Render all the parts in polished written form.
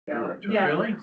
Yeah. Really?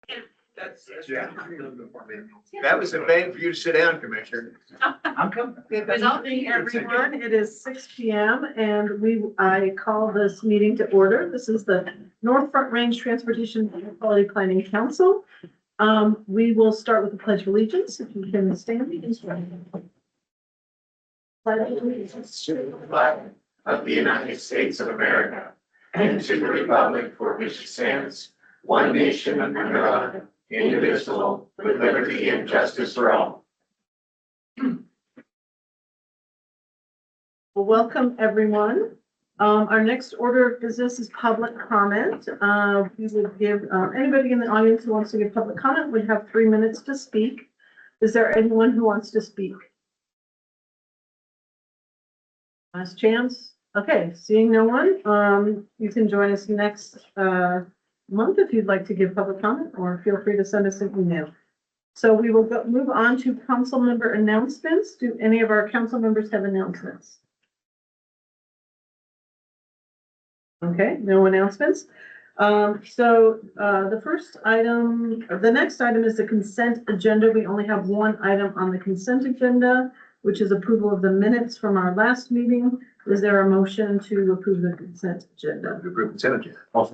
Yeah. That was a bang for you to sit down, Commissioner. I'm coming. Good evening, everyone. It is 6 p.m. and I call this meeting to order. This is the North Front Range Transportation and Quality Planning Council. We will start with the Pledge of Allegiance. If you can stand, you can stand. Pledge of allegiance To the flag of the United States of America and to the republic for which it stands, one nation under God, indivisible, with liberty and justice for all. Well, welcome, everyone. Our next order of business is public comment. We would give anybody in the audience who wants to give public comment would have 3 minutes to speak. Is there anyone who wants to speak? Last chance. Okay, seeing no one, you can join us next month if you'd like to give public comment, or feel free to send us an email. So we will move on to council member announcements. Do any of our council members have announcements? Okay, no announcements. The next item is the consent agenda. We only have one item on the consent agenda, which is approval of the minutes from our last meeting. Is there a motion to approve the consent agenda? Approve consent agenda. All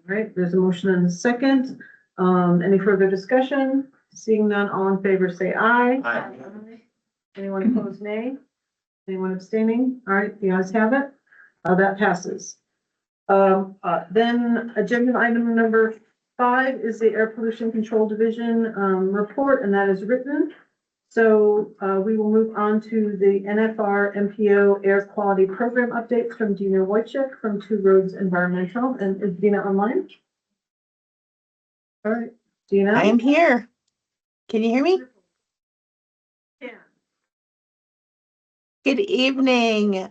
right, there's a motion and a second. Any further discussion? Seeing none, all in favor say aye. Aye. Anyone opposed, nay? Anyone abstaining? All right, the ayes have it. That passes. Then agenda item number 5 is the Air Pollution Control Division report, and that is written. So we will move on to the NFRMPO Air Quality Program updates from Dina Wojcik from Two Roads Environmental. And is Dina online? All right, Dina. I am here. Can you hear me? Yeah. Good evening.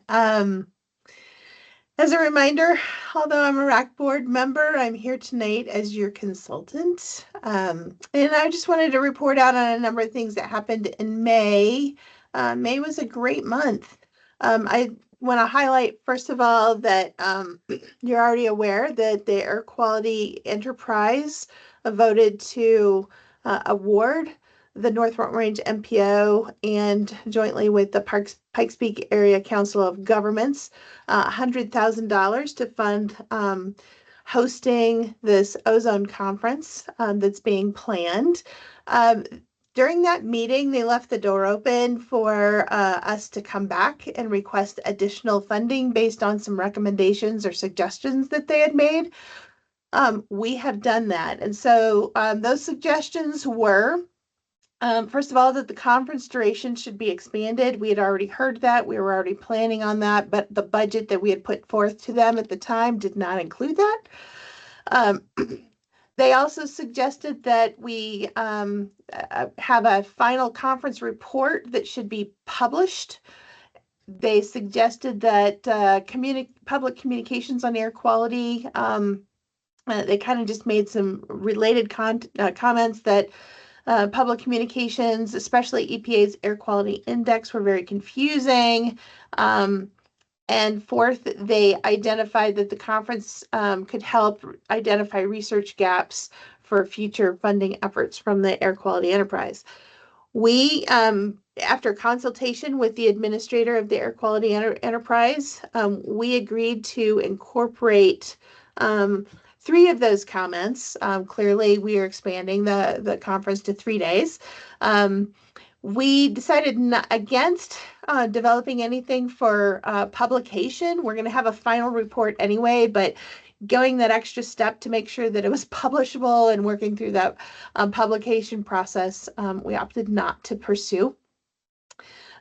As a reminder, although I'm a RAC board member, I'm here tonight as your consultant. And I just wanted to report out on a number of things that happened in May. May was a great month. I want to highlight, first of all, that you're already aware that the Air Quality Enterprise voted to award the North Front Range NPO and jointly with the Pikes Peak Area Council of Governments, $100,000 to fund hosting this ozone conference that's being planned. During that meeting, they left the door open for us to come back and request additional funding based on some recommendations or suggestions that they had made. We have done that. And so those suggestions were, first of all, that the conference duration should be expanded. We had already heard that. We were already planning on that, but the budget that we had put forth to them at the time did not include that. They also suggested that we have a final conference report that should be published. They suggested that public communications on air quality, they kind of just made some related comments that public communications, especially EPA's air quality index, were very confusing. And fourth, they identified that the conference could help identify research gaps for future funding efforts from the Air Quality Enterprise. We, after consultation with the administrator of the Air Quality Enterprise, we agreed to incorporate 3 of those comments. Clearly, we are expanding the conference to 3 days. We decided against developing anything for publication. We're going to have a final report anyway, but going that extra step to make sure that it was publishable and working through that publication process, we opted not to pursue.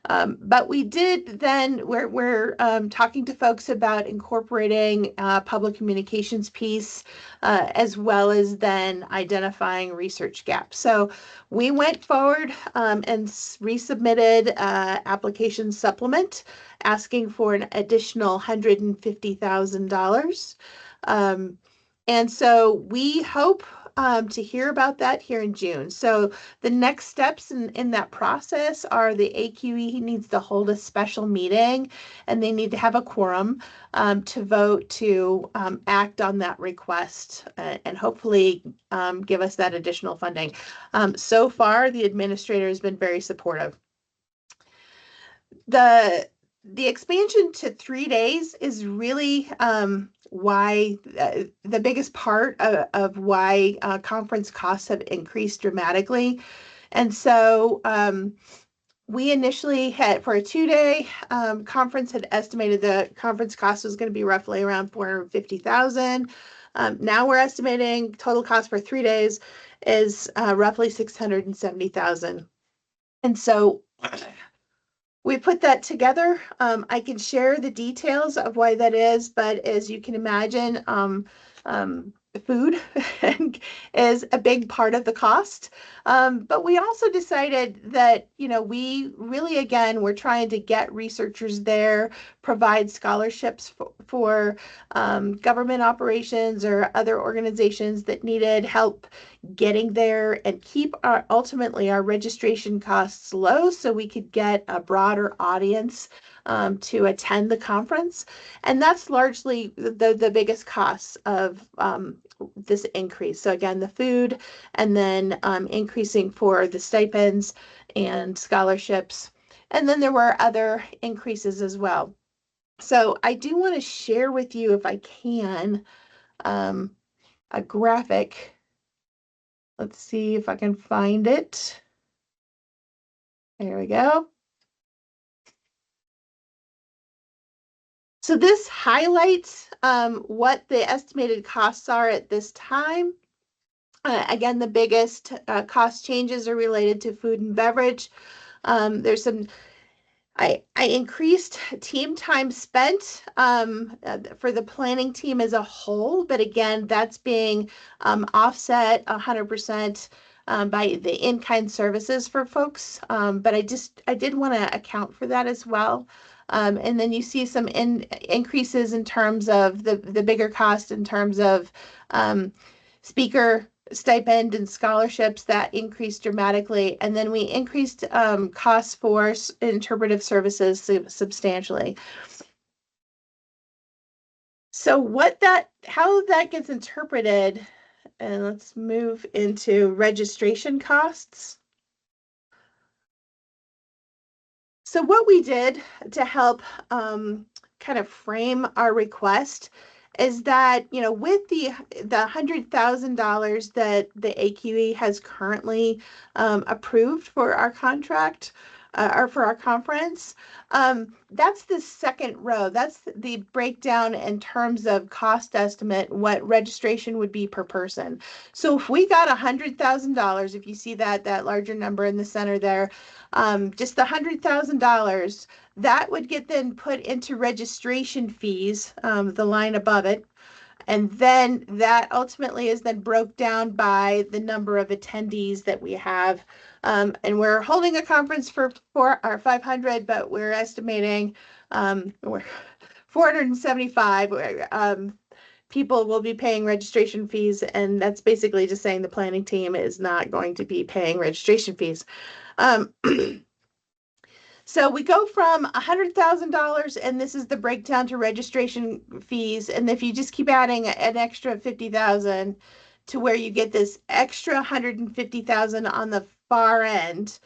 But we did then, we're talking to folks about incorporating public communications piece as well as then identifying research gaps. So we went forward and resubmitted application supplement asking for an additional $150,000. And so we hope to hear about that here in June. So the next steps in that process are the AQE needs to hold a special meeting, and they need to have a quorum to vote to act on that request and hopefully give us that additional funding. So far, the administrator has been very supportive. The expansion to 3 days is really why the biggest part of why conference costs have increased dramatically. And so we initially had, for a 2-day conference, had estimated the conference cost was going to be roughly around $450,000. Now we're estimating total cost for 3 days is roughly $670,000. And so we put that together. I can share the details of why that is, but as you can imagine, food is a big part of the cost. But we also decided that, we really, again, we're trying to get researchers there, provide scholarships for government operations or other organizations that needed help getting there, and keep ultimately our registration costs low so we could get a broader audience to attend the conference. And that's largely the biggest costs of this increase. So again, the food, and then increasing for the stipends and scholarships. And then there were other increases as well. So I do want to share with you, if I can, a graphic. Let's see if I can find it. There we go. So this highlights what the estimated costs are at this time. Again, the biggest cost changes are related to food and beverage. There's some I increased team time spent for the planning team as a whole, but again, that's being offset 100% by the in-kind services for folks. But I did want to account for that as well. And then you see some increases in terms of the bigger cost in terms of speaker stipend and scholarships that increased dramatically. And then we increased costs for interpretive services substantially. So how that gets interpreted, and let's move into registration costs. So what we did to help kind of frame our request is that, with the $100,000 that the AQE has currently approved for our contract or for our conference, that's the second row. That's the breakdown in terms of cost estimate, what registration would be per person. So if we got $100,000, if you see that larger number in the center there, just the $100,000, that would get then put into registration fees, the line above it. And then that ultimately is then broke down by the number of attendees that we have. And we're holding a conference for 500, but we're estimating we're 475 people will be paying registration fees. And that's basically just saying the planning team is not going to be paying registration fees. So we go from $100,000, and this is the breakdown to registration fees. And if you just keep adding an extra 50,000 to where you get this extra 150,000 on the far end,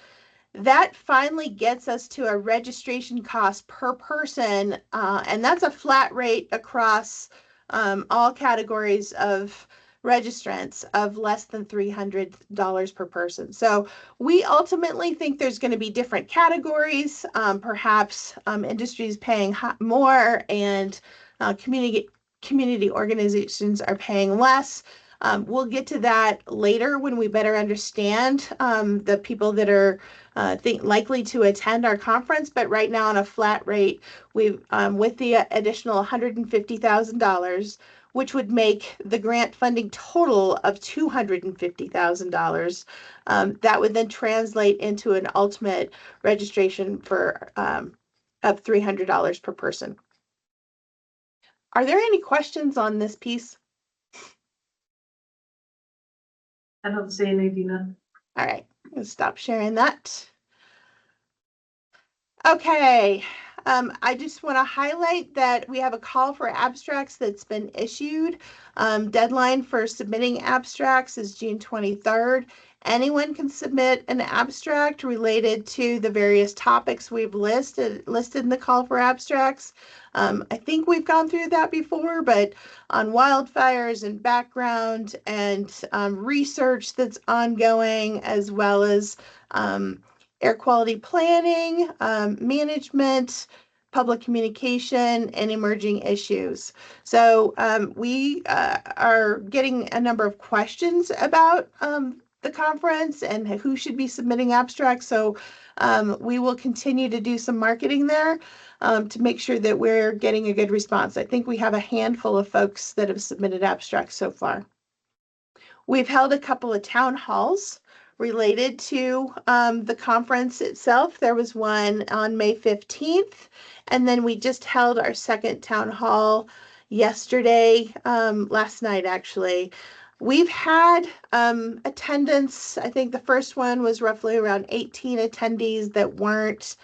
that finally gets us to a registration cost per person. And that's a flat rate across all categories of registrants of less than $300 per person. So we ultimately think there's going to be different categories, perhaps industries paying more, and community organizations are paying less. We'll get to that later when we better understand the people that are likely to attend our conference. But right now, on a flat rate, we've with the additional $150,000, which would make the grant funding total of $250,000. That would then translate into an ultimate registration for of $300 per person. Are there any questions on this piece? I don't see any, Dina. All right, I'm gonna stop sharing that. Okay, I just want to highlight that we have a call for abstracts that's been issued. Deadline for submitting abstracts is June 23rd. Anyone can submit an abstract related to the various topics we've listed in the call for abstracts. I think we've gone through that before, but on wildfires and background and research that's ongoing, as well as air quality planning, management, public communication, and emerging issues. So we are getting a number of questions about the conference and who should be submitting abstracts. So we will continue to do some marketing there to make sure that we're getting a good response. I think we have a handful of folks that have submitted abstracts so far. We've held a couple of town halls related to the conference itself. There was one on May 15th, and then we just held our second town hall yesterday, last night actually. We've had attendance. I think the first one was roughly around 18 attendees that weren't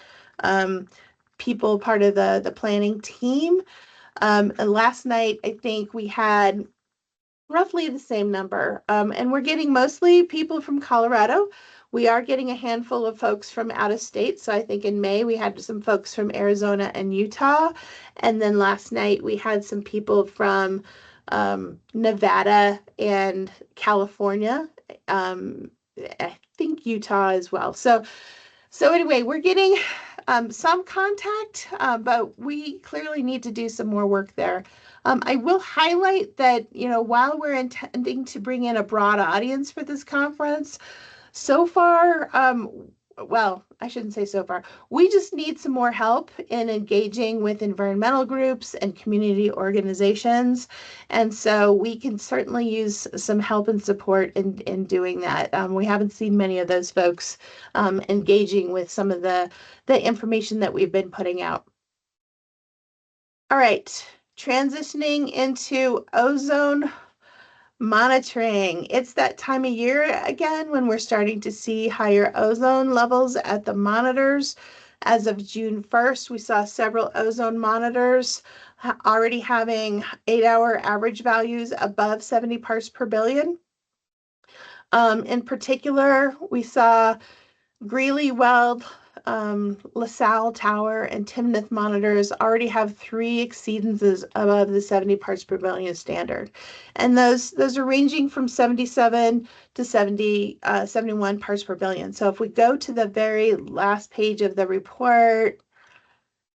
people part of the planning team. And last night, I think we had roughly the same number. And we're getting mostly people from Colorado. We are getting a handful of folks from out of state. So I think in May we had some folks from Arizona and Utah. And then last night we had some people from Nevada and California. I think Utah as well. So anyway, we're getting some contact, but we clearly need to do some more work there. I will highlight that, while we're intending to bring in a broad audience for this conference, so far, well, I shouldn't say so far, we just need some more help in engaging with environmental groups and community organizations. And so we can certainly use some help and support in doing that. We haven't seen many of those folks engaging with some of the information that we've been putting out. All right, transitioning into ozone monitoring. It's that time of year again when we're starting to see higher ozone levels at the monitors. As of June 1st, we saw several ozone monitors already having 8-hour average values above 70 parts per billion. In particular, we saw Greeley Weld, LaSalle Tower, and Timnath monitors already have 3 exceedances above the 70 parts per billion standard. And those are ranging from 77 to 71 parts per billion. So if we go to the very last page of the report,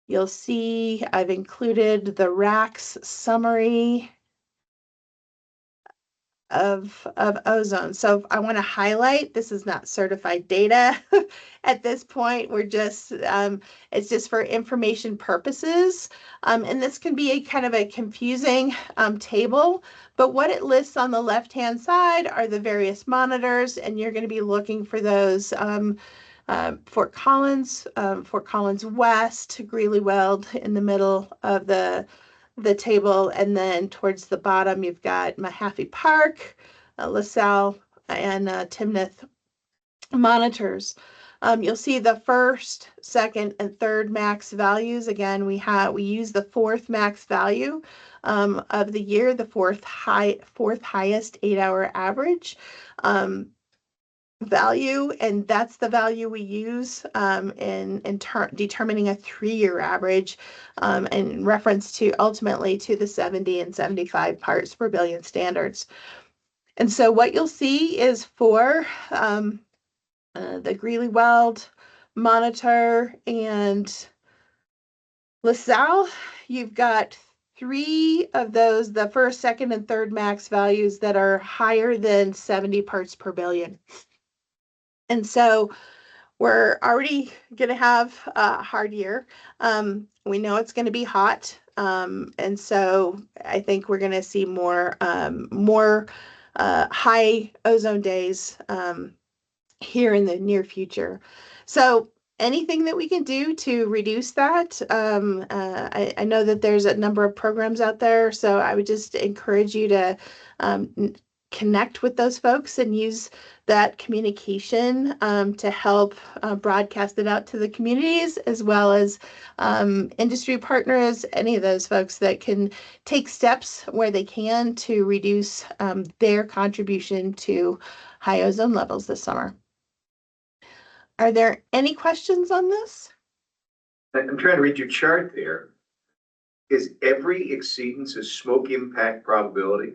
you'll see I've included the RACS summary of ozone. So I want to highlight, this is not certified data at this point. We're just, it's just for information purposes. And this can be a kind of a confusing table, but what it lists on the left-hand side are the various monitors, and you're going to be looking for those Fort Collins West, Greeley Weld in the middle of the table, and then towards the bottom you've got Mahaffey Park, LaSalle, and Timnath monitors. You'll see the first, second, and third max values. Again, we use the fourth max value of the year, the fourth highest 8-hour average value, and that's the value we use in determining a 3-year average in reference to ultimately to the 70 and 75 parts per billion standards. And so what you'll see is for the Greeley Weld monitor and LaSalle, you've got 3 of those, the first, second, and third max values that are higher than 70 parts per billion. And so we're already going to have a hard year. We know it's going to be hot. And so I think we're going to see more high ozone days here in the near future. So anything that we can do to reduce that, I know that there's a number of programs out there. So I would just encourage you to connect with those folks and use that communication to help broadcast it out to the communities, as well as industry partners, any of those folks that can take steps where they can to reduce their contribution to high ozone levels this summer. Are there any questions on this? I'm trying to read your chart there. Is every exceedance a smoke impact probability?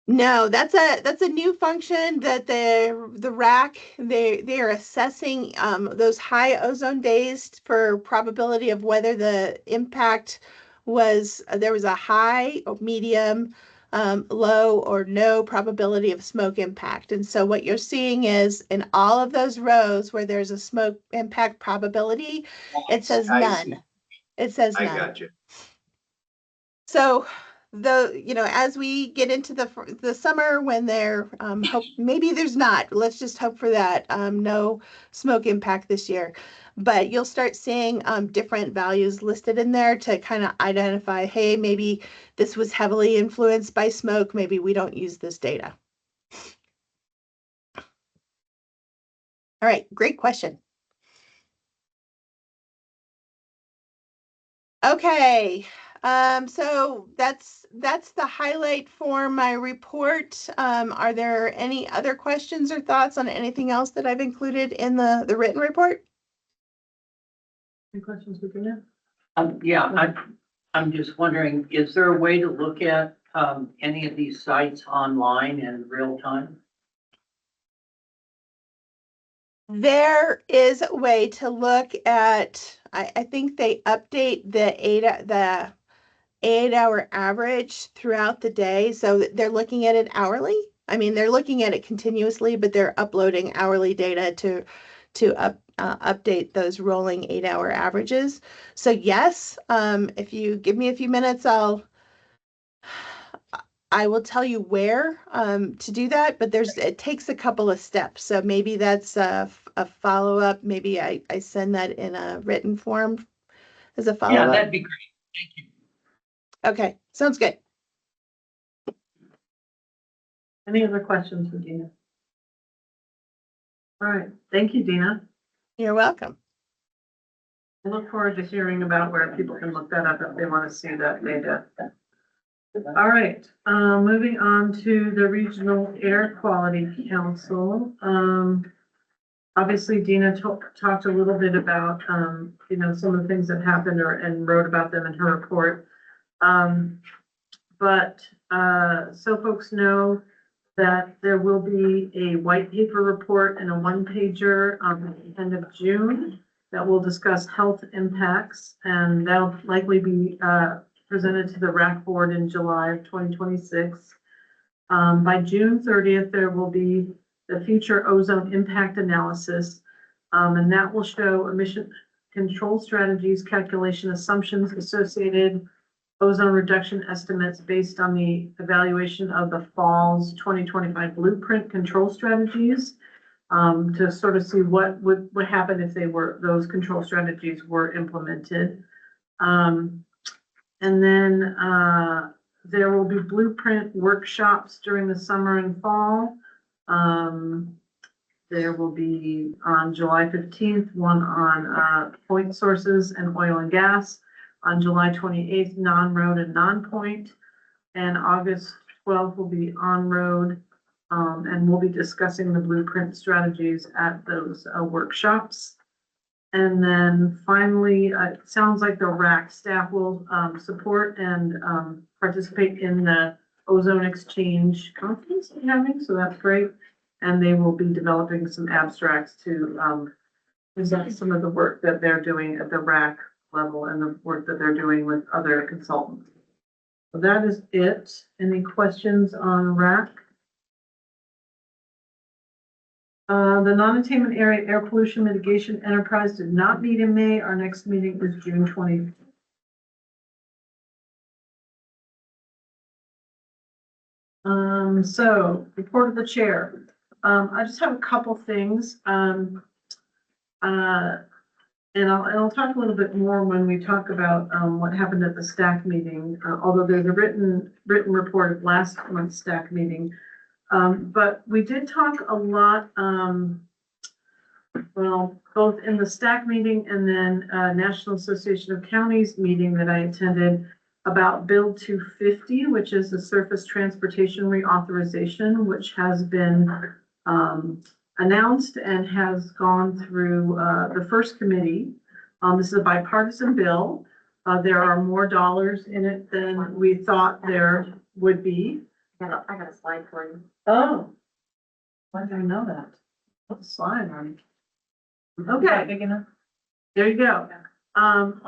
No, that's a new function that the RAC they are assessing those high ozone days for probability of whether the impact was there was a high, medium, low, or no probability of smoke impact. And so what you're seeing is in all of those rows where there's a smoke impact probability, it says I none. see. It says I none. got you. So as we get into the summer when there hope maybe there's not, let's just hope for that, no smoke impact this year, but you'll start seeing different values listed in there to kind of identify, hey, maybe this was heavily influenced by smoke, maybe we don't use this data. All right, great question. Okay, so that's the highlight for my report. Are there any other questions or thoughts on anything else that I've included in the written report? Any questions, Virginia? Yeah, I'm just wondering, is there a way to look at any of these sites online in real time? There is a way to look at, I think they update the 8-hour average throughout the day. So they're looking at it hourly. I mean, they're looking at it continuously, but they're uploading hourly data to update those rolling 8-hour averages. So yes, if you give me a few minutes, I will tell you where to do that, but it takes a couple of steps. So maybe that's a follow-up. Maybe I send that in a written form as a follow-up. Yeah, that'd be great. Thank you. Okay, sounds good. Any other questions for Dina? All right, thank you, Dina. You're welcome. I look forward to hearing about where people can look that up if they want to see that data. All right, moving on to the Regional Air Quality Council. Obviously, Dina talked a little bit about, some of the things that happened and wrote about them in her report. But so folks know that there will be a white paper report and a one-pager at the end of June that will discuss health impacts, and that'll likely be presented to the RAC board in July of 2026. By June 30th, there will be the future ozone impact analysis, and that will show emission control strategies, calculation assumptions, associated ozone reduction estimates based on the evaluation of the fall's 2025 blueprint control strategies, to sort of see what would happen if those control strategies were implemented. And then there will be blueprint workshops during the summer and fall. There will be on July 15th, one on point sources and oil and gas. On July 28th, non-road and non-point. And August 12th will be on-road. And we'll be discussing the blueprint strategies at those workshops. And then finally, it sounds like the RAC staff will support and participate in the ozone exchange conference we're having, so that's great. And they will be developing some abstracts to present some of the work that they're doing at the RAC level and the work that they're doing with other consultants. So that is it. Any questions on RAC? The non-attainment area air pollution mitigation enterprise did not meet in May. Our next meeting is June 20th. So report of the chair. I just have a couple things. And I'll talk a little bit more when we talk about, what happened at the STAC meeting, although there's a written report of last month's STAC meeting. But we did talk a lot, well, both in the STAC meeting and then, National Association of Counties meeting that I attended about Bill 250, which is the surface transportation reauthorization, which has been, announced and has gone through the first committee. This is a bipartisan bill. There are more dollars in it than we thought there would be. I got a slide for you. Oh, why did I know that? What slide on? Okay, Big enough? there you go.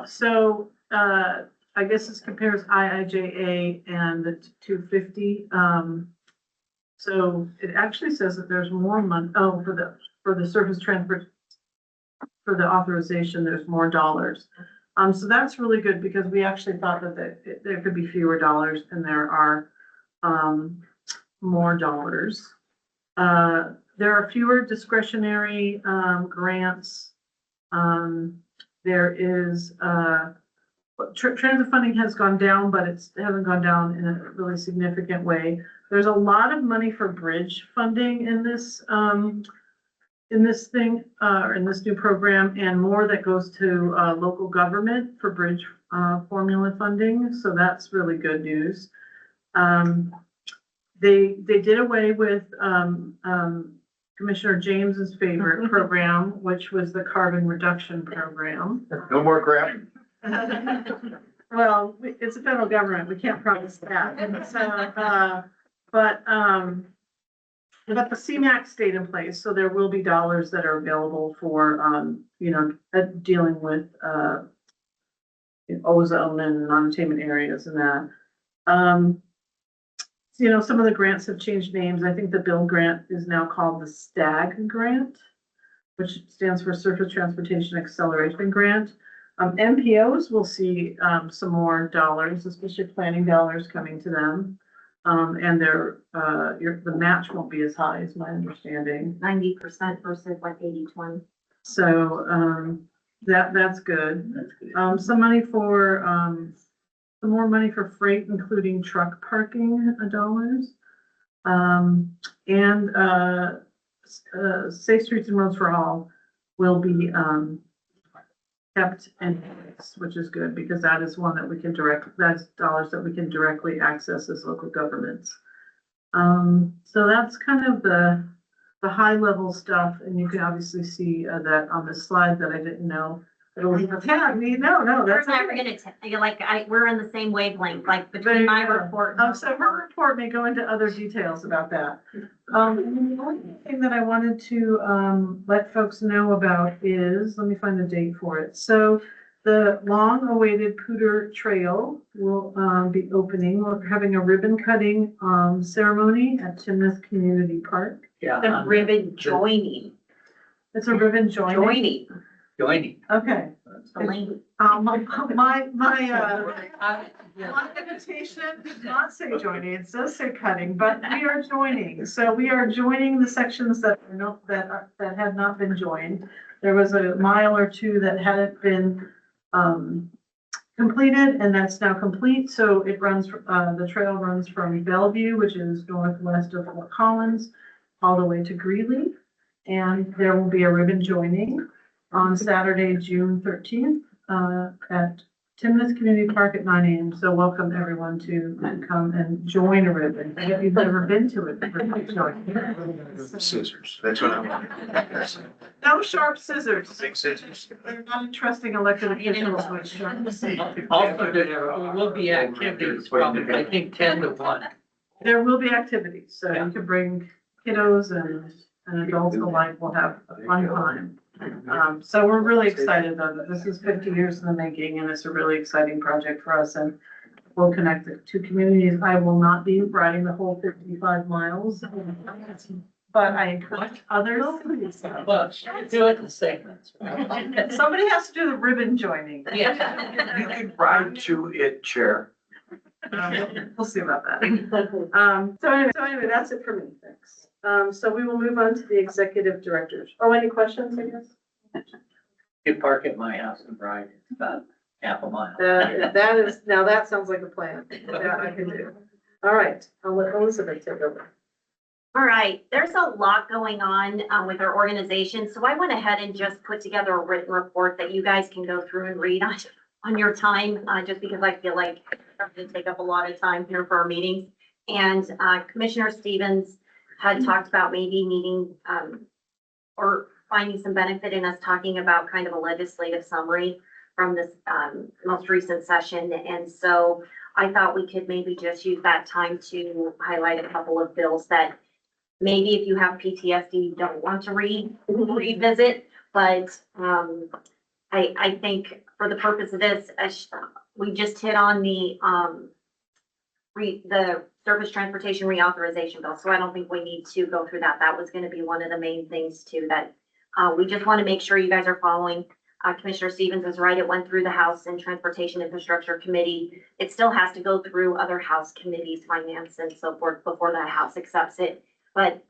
So, I guess this compares IIJA and the 250. So it actually says that there's more money, for the surface transport, for the authorization, there's more dollars. So that's really good because we actually thought that there could be fewer dollars and there are, more dollars. There are fewer discretionary, grants. There is, transit funding has gone down, but it hasn't gone down in a really significant way. There's a lot of money for bridge funding in this thing, or in this new program, and more that goes to local government for bridge formula funding. So that's really good news. They did away with Commissioner James's favorite program, which was the carbon reduction program. No more crap. Well, it's a federal government, we can't promise that. And so, but the CMAQ stayed in place, so there will be dollars that are available for, dealing with, ozone and non-attainment areas and that. Some of the grants have changed names. I think the Bill grant is now called the STAG grant, which stands for Surface Transportation Acceleration Grant. NPOs will see some more dollars, especially planning dollars coming to them. And the match won't be as high, is my understanding. 90% versus like 80-20. So that's good. Some more money for freight, including truck parking dollars. And Safe Streets and Roads for All will be kept in place, which is good because that is one that we can that's dollars that we can directly access as local governments. So that's kind of the high level stuff, and you can obviously see that on the slide that I didn't know. No, We're that's never okay. we're in the same wavelength, like There between you my go. report. So her report may go into other details about that. The only thing that I wanted to, let folks know about is, let me find the date for it. So the long-awaited Pooter Trail will, be opening. We're having a ribbon cutting, ceremony at Timnath Community Park. Yeah. The ribbon joining. It's a ribbon joining. Joining. Okay. The link. My invitation does not say joining, it does say cutting, but we are joining. So we are joining the sections that had not been joined. There was a mile or two that hadn't been completed, and that's now complete. So it runs, the trail runs from Bellevue, which is northwest of Fort Collins, all the way to Greeley. And there will be a ribbon joining on Saturday, June 13th, at Timnath Community Park at 9 a.m. So welcome everyone to come and join a ribbon. If you've never been to it, Scissors, that's what I want. no sharp scissors. Big scissors. They're not entrusting elected officials with sharp scissors. Also, there will be activities from, I think, 10 to 1. There will be activities, so you can bring kiddos and adults alike will have a fun time. So we're really excited though that this is 50 years in the making and it's a really exciting project for us and we'll connect the two communities. I will not be riding the whole 55 miles, but I encourage others. Well, do it in segments. Somebody has to do the ribbon joining. Yeah. You can ride to it, Chair. We'll see about that. So anyway, that's it for me. Thanks. So we will move on to the executive directors. Oh, any questions, I guess? You park at my house and ride, it's about half a mile. That is, now that sounds like a plan that I can do. All right, I'll let Elizabeth take over. All right, there's a lot going on with our organization, so I went ahead and just put together a written report that you guys can go through and read on your time, just because I feel like it's going to take up a lot of time here for our meetings. And Commissioner Stevens had talked about maybe needing or finding some benefit in us talking about kind of a legislative summary from this most recent session. And so I thought we could maybe just use that time to highlight a couple of bills that maybe if you have PTSD, you don't want to revisit, but I think for the purpose of this, we just hit on the surface transportation reauthorization bill, so I don't think we need to go through that. That was gonna be one of the main things too, that we just wanna make sure you guys are following. Commissioner Stevens is right, it went through the House and Transportation Infrastructure Committee. It still has to go through other House committees, finance and so forth, before the House accepts it. But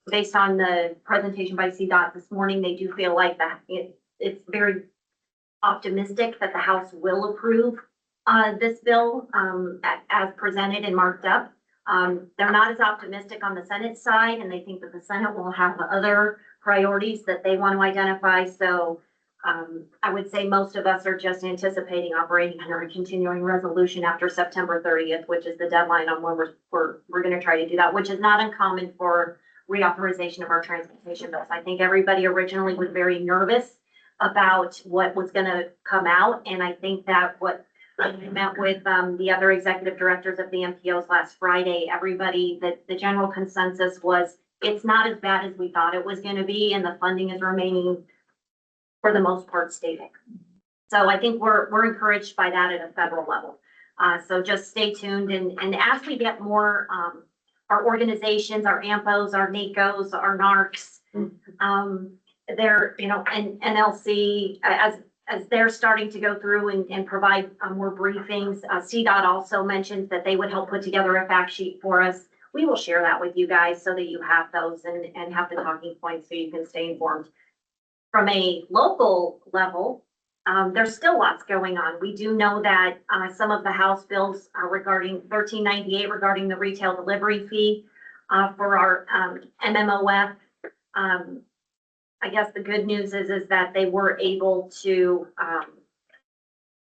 based on the presentation by CDOT this morning, they do feel like that it's very optimistic that the House will approve this bill as presented and marked up. They're not as optimistic on the Senate side, and they think that the Senate will have other priorities that they want to identify. So I would say most of us are just anticipating operating under a continuing resolution after September 30th, which is the deadline on when we're going to try to do that, which is not uncommon for reauthorization of our transportation bills. I think everybody originally was very nervous about what was going to come out, and I think that what I met with the other executive directors of the MPOs last Friday, everybody, the general consensus was it's not as bad as we thought it was going to be, and the funding is remaining for the most part stable. So I think we're encouraged by that at a federal level. So just stay tuned, and as we get more, our organizations, our AMPOs, our NACOs, our NARCs, they're, and NLC, as they're starting to go through and provide more briefings. CDOT also mentioned that they would help put together a fact sheet for us. We will share that with you guys so that you have those and have the talking points so you can stay informed. From a local level, there's still lots going on. We do know that some of the House bills regarding 1398 regarding the retail delivery fee for our MMOF. I guess the good news is that they were able to,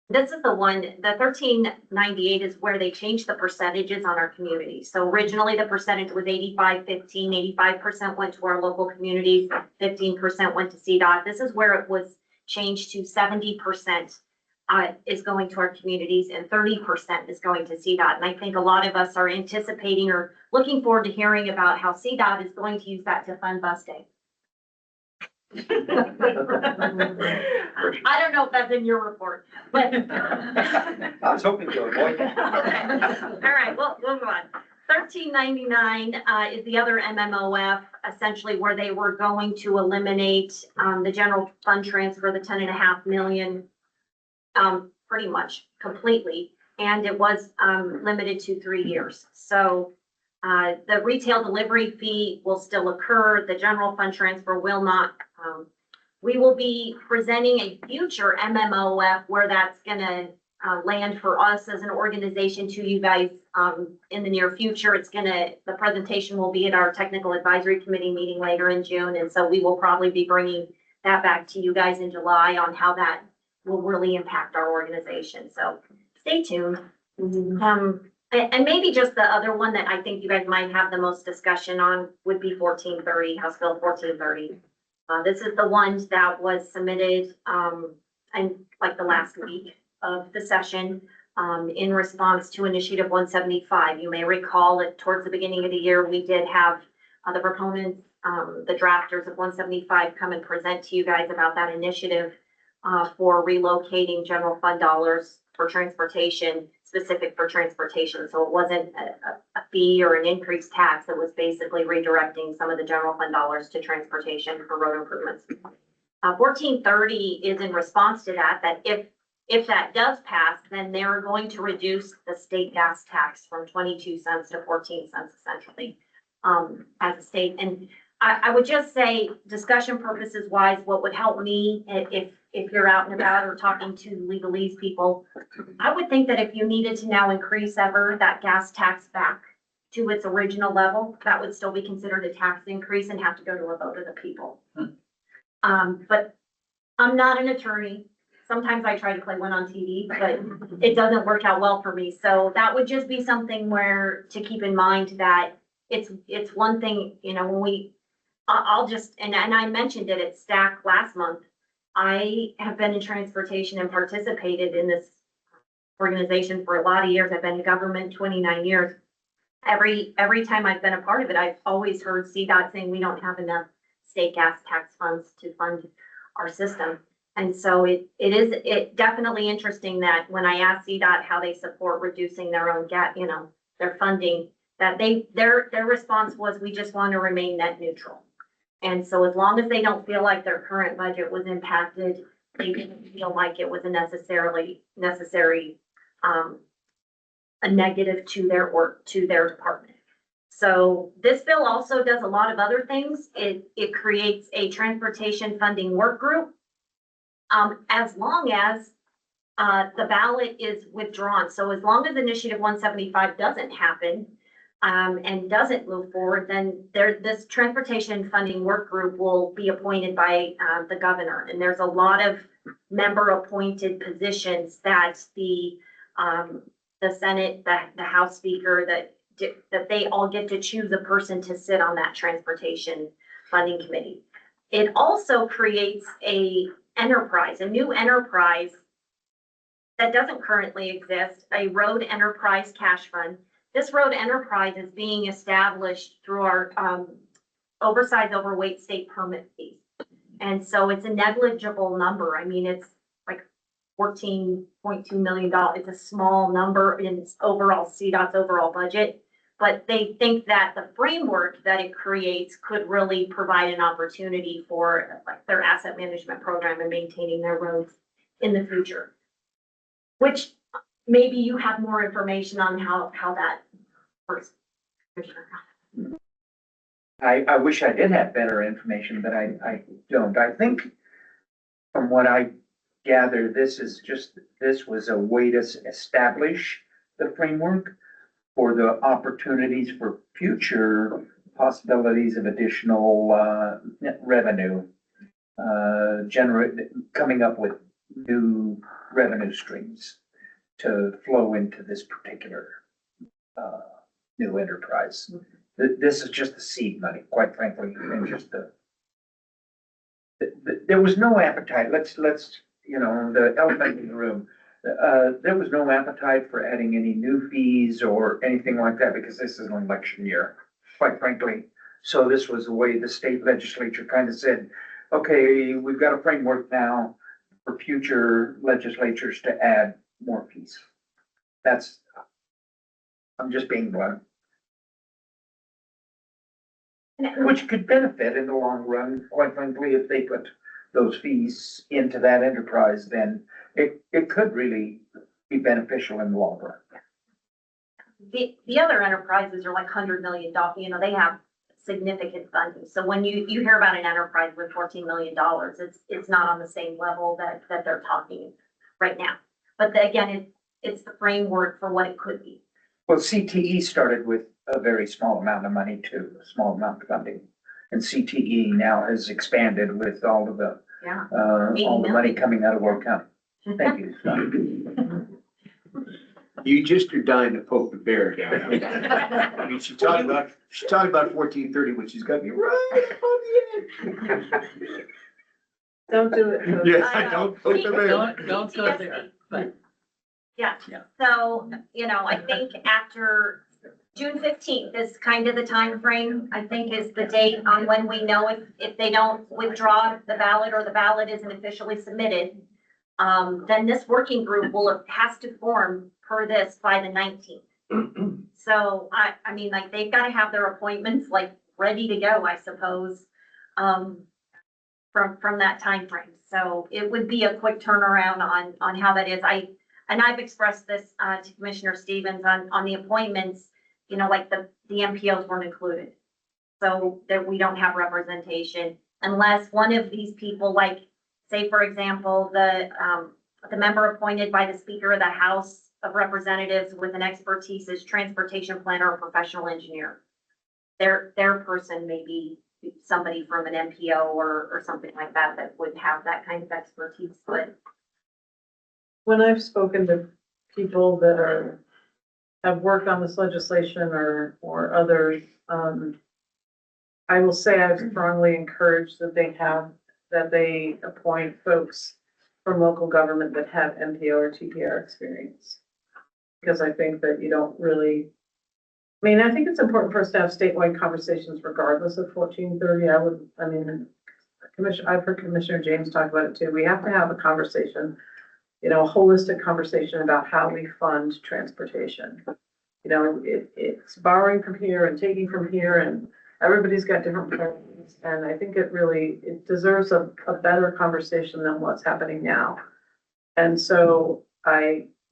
this is the one, the 1398 is where they changed the percentages on our communities. So originally the percentage was 85-15, 85% went to our local communities, 15% went to CDOT. This is where it was changed to 70% is going to our communities and 30% is going to CDOT. And I think a lot of us are anticipating or looking forward to hearing about how CDOT is going to use that to fund bus day. I don't know if that's in your report, but. I was hoping to avoid that. All right, well, we'll move on. 1399 is the other MMOF, essentially where they were going to eliminate the general fund transfer, the 10.5 million, pretty much completely, and it was limited to 3 years. So the retail delivery fee will still occur. The general fund transfer will not. We will be presenting a future MMOF where that's going to land for us as an organization to you guys in the near future. The presentation will be at our technical advisory committee meeting later in June. And so we will probably be bringing that back to you guys in July on how that will really impact our organization. So stay tuned. And maybe just the other one that I think you guys might have the most discussion on would be 1430, House Bill 1430. This is the one that was submitted in like the last week of the session in response to Initiative 175. You may recall that towards the beginning of the year, we did have the proponents, the drafters of 175 come and present to you guys about that initiative for relocating general fund dollars for transportation, specific for transportation. So it wasn't a fee or an increased tax. It was basically redirecting some of the general fund dollars to transportation for road improvements. 1430 is in response to that if that does pass, then they're going to reduce the state gas tax from 22 cents to 14 cents essentially as a state. And I would just say, discussion purposes wise, what would help me, if you're out and about or talking to legalese people, I would think that if you needed to now increase ever that gas tax back to its original level, that would still be considered a tax increase and have to go to a vote of the people. But I'm not an attorney. Sometimes I try to play one on TV, but it doesn't work out well for me. So that would just be something where to keep in mind that it's one thing, you know, when I'll just, and I mentioned it at STAC last month. I have been in transportation and participated in this organization for a lot of years. I've been in government 29 years. Every time I've been a part of it, I've always heard CDOT saying we don't have enough state gas tax funds to fund our system. And so it is definitely interesting that when I asked CDOT how they support reducing their own their funding, that their response was, we just want to remain net neutral. And so as long as they don't feel like their current budget was impacted, they didn't feel like it was a necessary, a negative to their work, to their department. So this bill also does a lot of other things. It creates a transportation funding work group. As long as the ballot is withdrawn. So as long as Initiative 175 doesn't happen, and doesn't move forward, then this transportation funding work group will be appointed by the governor. And there's a lot of member appointed positions that the Senate, the House Speaker, that they all get to choose a person to sit on that transportation funding committee. It also creates a new enterprise that doesn't currently exist, a road enterprise cash fund. This road enterprise is being established through our oversized overweight state permit fees. And so it's a negligible number. I mean, it's like $14.2 million. It's a small number in its overall CDOT's overall budget. But they think that the framework that it creates could really provide an opportunity for like their asset management program and maintaining their roads in the future. Which maybe you have more information on how that works. I wish I did have better information, but I don't. I think from what I gather, this was a way to establish the framework for the opportunities for future possibilities of additional net revenue, coming up with new revenue streams to flow into this particular new enterprise. This is just the seed money, quite frankly, and just there was no appetite. Let's the elephant in the room. There was no appetite for adding any new fees or anything like that because this is an election year, quite frankly. So this was the way the state legislature kind of said, okay, we've got a framework now for future legislatures to add more fees. I'm just being blunt. Which could benefit in the long run, quite frankly, if they put those fees into that enterprise, then it could really be beneficial in the long run. The other enterprises are like $100 million, they have significant funding. So when you hear about an enterprise with $14 million, it's not on the same level that they're talking right now. But again, it's the framework for what it could be. Well, CTE started with a very small amount of money too, a small amount of funding. And CTE now has expanded with all of the, all the money coming out of Ward County. Thank you, Scott. You just are dying to poke the bear down. I mean, she's talking about 1430 when she's got me right up on the edge. Don't do it. folks. Yeah, don't poke the bear. Don't go there, but. Yeah. Yeah. So, I think after June 15th is kind of the time frame. I think is the date on when we know if they don't withdraw the ballot or the ballot isn't officially submitted. Then this working group has to form per this by the 19th. So I mean, like they've got to have their appointments like ready to go, I suppose, from that time frame. So it would be a quick turnaround on how that is. I've expressed this to Commissioner Stevens on the appointments, like the MPOs weren't included. so that we don't have representation unless one of these people, like, say, for example, the member appointed by the Speaker of the House of Representatives with an expertise as transportation planner or professional engineer. Their person may be somebody from an MPO or something like that that would have that kind of expertise, but When I've spoken to people that have worked on this legislation or others, I will say I've strongly encouraged that they appoint folks from local government that have MPO or TPR experience. Because I think that you don't really, I think it's important for us to have statewide conversations regardless of 1430. I've heard Commissioner James talk about it too. We have to have a conversation, a holistic conversation about how we fund transportation. It's borrowing from here and taking from here, and everybody's got different priorities. And I think it deserves a better conversation than what's happening now. And so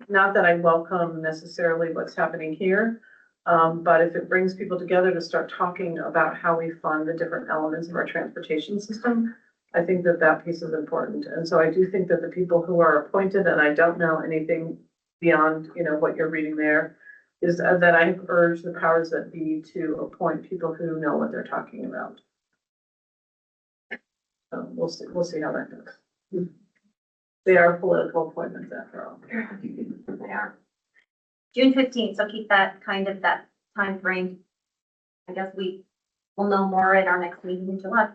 not that I welcome necessarily what's happening here, but if it brings people together to start talking about how we fund the different elements of our transportation system, I think that piece is important. And so I do think that the people who are appointed, and I don't know anything beyond, what you're reading there, is that I have urged the powers that be to appoint people who know what they're talking about. So we'll see how that goes. They are political appointments after all. they are. June 15th, so keep that time frame. I guess we will know more at our next meeting in July.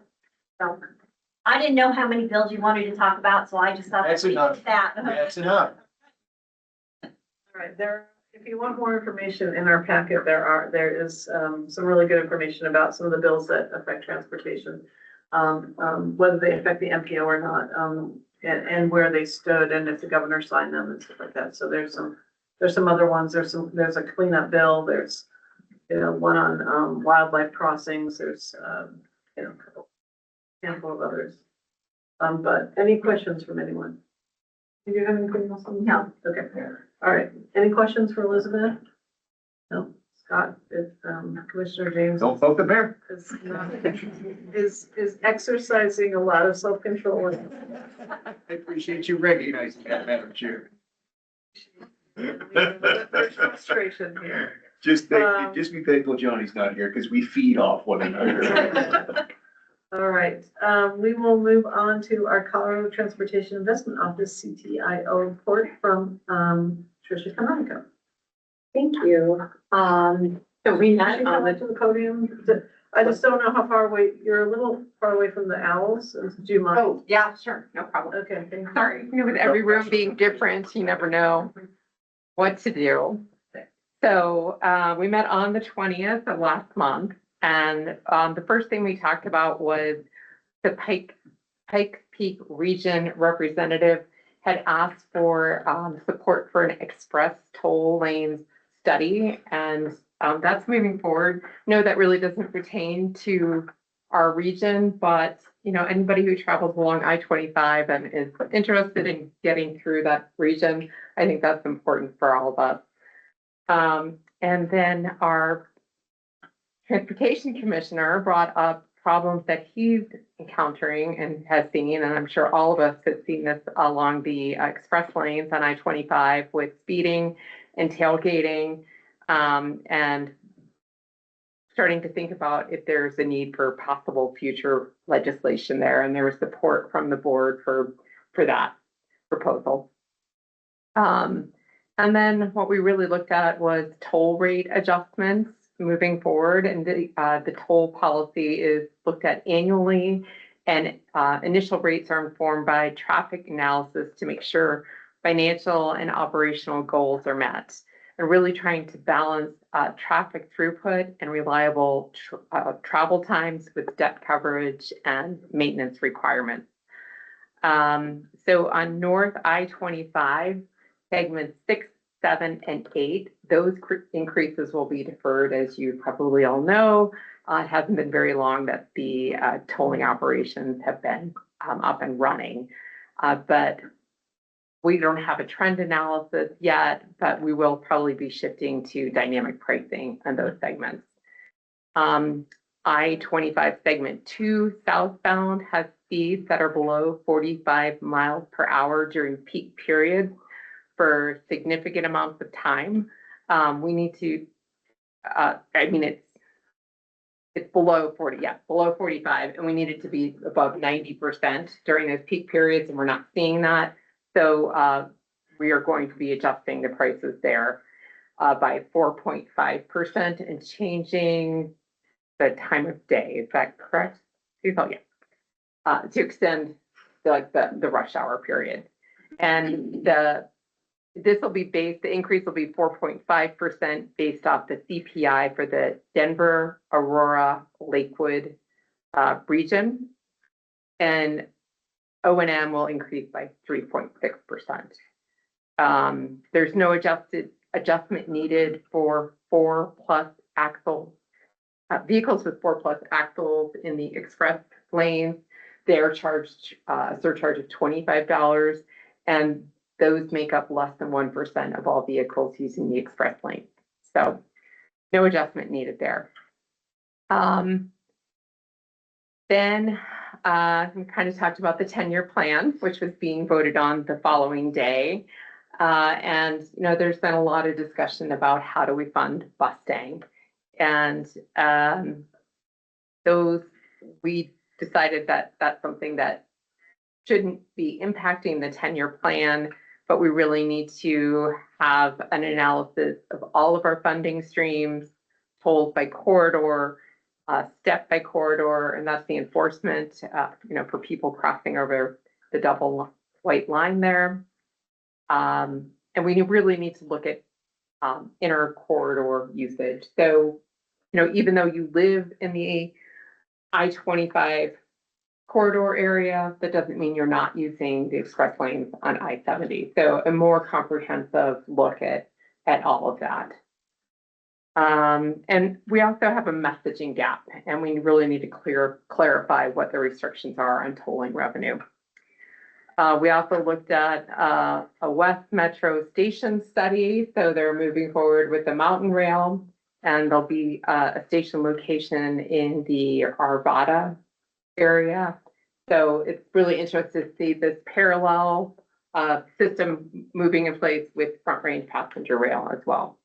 So I didn't know how many bills you wanted to talk about, so I just thought. That's we enough. did that. That's enough. All right, if you want more information in our packet, there is some really good information about some of the bills that affect transportation, whether they affect the MPO or not, and where they stood, and if the governor signed them and stuff like that. So there's some other ones. There's a cleanup bill. There's one on wildlife crossings. There's a handful of others. But any questions from anyone? Do you have anything else? No. Okay. All right. Any questions for Elizabeth? No. Scott, if Commissioner James Don't poke the bear. is exercising a lot of self-control. I appreciate you recognizing that, Madam Chair. There's frustration here. Just be thankful Johnny's not here because we feed off one another. All right, we will move on to our Colorado Transportation Investment Office CTIO report from Tricia Canonico. Thank you. So we Can met you on come up the, to the podium? I just don't know how far away, you're a little far away from the owls. Do you mind? oh, yeah, sure, no problem. Okay, thank you. Sorry, with every room being different, you never know what to do. So, we met on the 20th of last month, and, the first thing we talked about was the Pike Peak Region representative had asked for, support for an express toll lanes study, and, that's moving forward. No, that really doesn't pertain to our region, but, anybody who travels along I-25 and is interested in getting through that region, I think that's important for all of us. And then our transportation commissioner brought up problems that he's encountering and has seen, and I'm sure all of us have seen this along the express lanes on I-25 with speeding and tailgating, and starting to think about if there's a need for possible future legislation there, and there was support from the board for that proposal. And then what we really looked at was toll rate adjustments moving forward, and the toll policy is looked at annually, and initial rates are informed by traffic analysis to make sure financial and operational goals are met, and really trying to balance traffic throughput and reliable travel times with depth coverage and maintenance requirements. So on North I-25, segments 6, 7, and 8, those increases will be deferred, as you probably all know. It hasn't been very long that the tolling operations have been up and running, but we don't have a trend analysis yet, but we will probably be shifting to dynamic pricing on those segments. On I-25 segment 2 southbound has speeds that are below 45 miles per hour during peak periods for significant amounts of time. We need to, it's below 40, yeah, below 45, and we need it to be above 90% during those peak periods, and we're not seeing that. So we are going to be adjusting the prices there by 4.5% and changing the time of day. Is that correct? Oh, yeah. To extend the rush hour period. And the increase will be 4.5% based off the CPI for the Denver, Aurora, Lakewood region. And O&M will increase by 3.6%. There's no adjustment needed for 4+ axle vehicles with 4+ axles in the express lanes. They're charged a surcharge of $25, and those make up less than 1% of all vehicles using the express lane. So no adjustment needed there. Then we kind of talked about the 10-year plan, which was being voted on the following day. And, there's been a lot of discussion about how do we fund Mustang. And we decided that that's something that shouldn't be impacting the 10-year plan, but we really need to have an analysis of all of our funding streams, tolls by corridor, step by corridor, and that's the enforcement, for people crossing over the double white line there. And we really need to look at inner corridor usage. So, even though you live in the I-25 corridor area, that doesn't mean you're not using the express lanes on I-70. So a more comprehensive look at all of that. And we also have a messaging gap, and we really need to clarify what the restrictions are on tolling revenue. We also looked at a West Metro station study. So they're moving forward with the mountain rail, and there'll be a station location in the Arvada area. So it's really interesting to see this parallel system moving in place with Front Range passenger rail as well.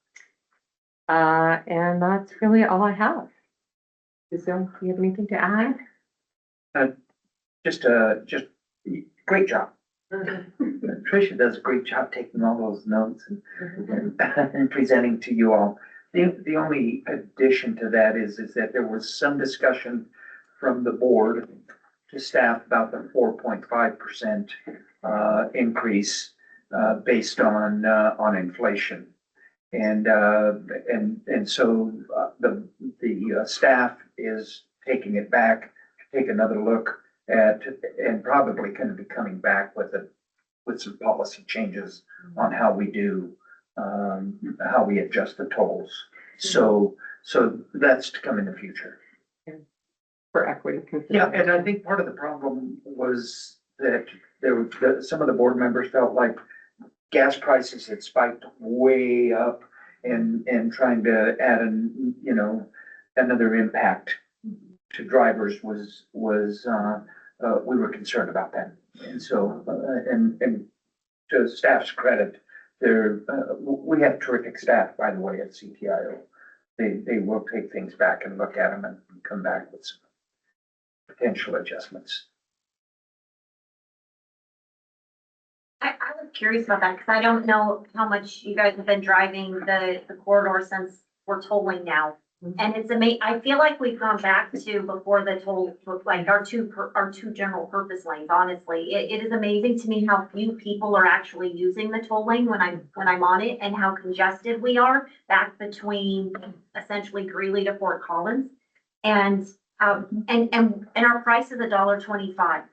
And that's really all I have. So, do you have anything to add? Just great job. Tricia does a great job taking all those notes and presenting to you all. The only addition to that is that there was some discussion from the board to staff about the 4.5% increase based on inflation. And so the staff is taking it back to take another look at, and probably going to be coming back with some policy changes on how we adjust the tolls. So that's to come in the future. For equity. Yeah, and I think part of the problem was that some of the board members felt like gas prices had spiked way up, and trying to add another impact to drivers was we were concerned about that. And so and to staff's credit, we have terrific staff, by the way, at CTIO. They will take things back and look at them and come back with some potential adjustments. I was curious about that because I don't know how much you guys have been driving the corridor since we're tolling now. And it's amazing. I feel like we've gone back to before the toll, like our two general purpose lanes. Honestly, it is amazing to me how few people are actually using the toll lane when I'm on it, and how congested we are back between essentially Greeley to Fort Collins, and our price is $1.25.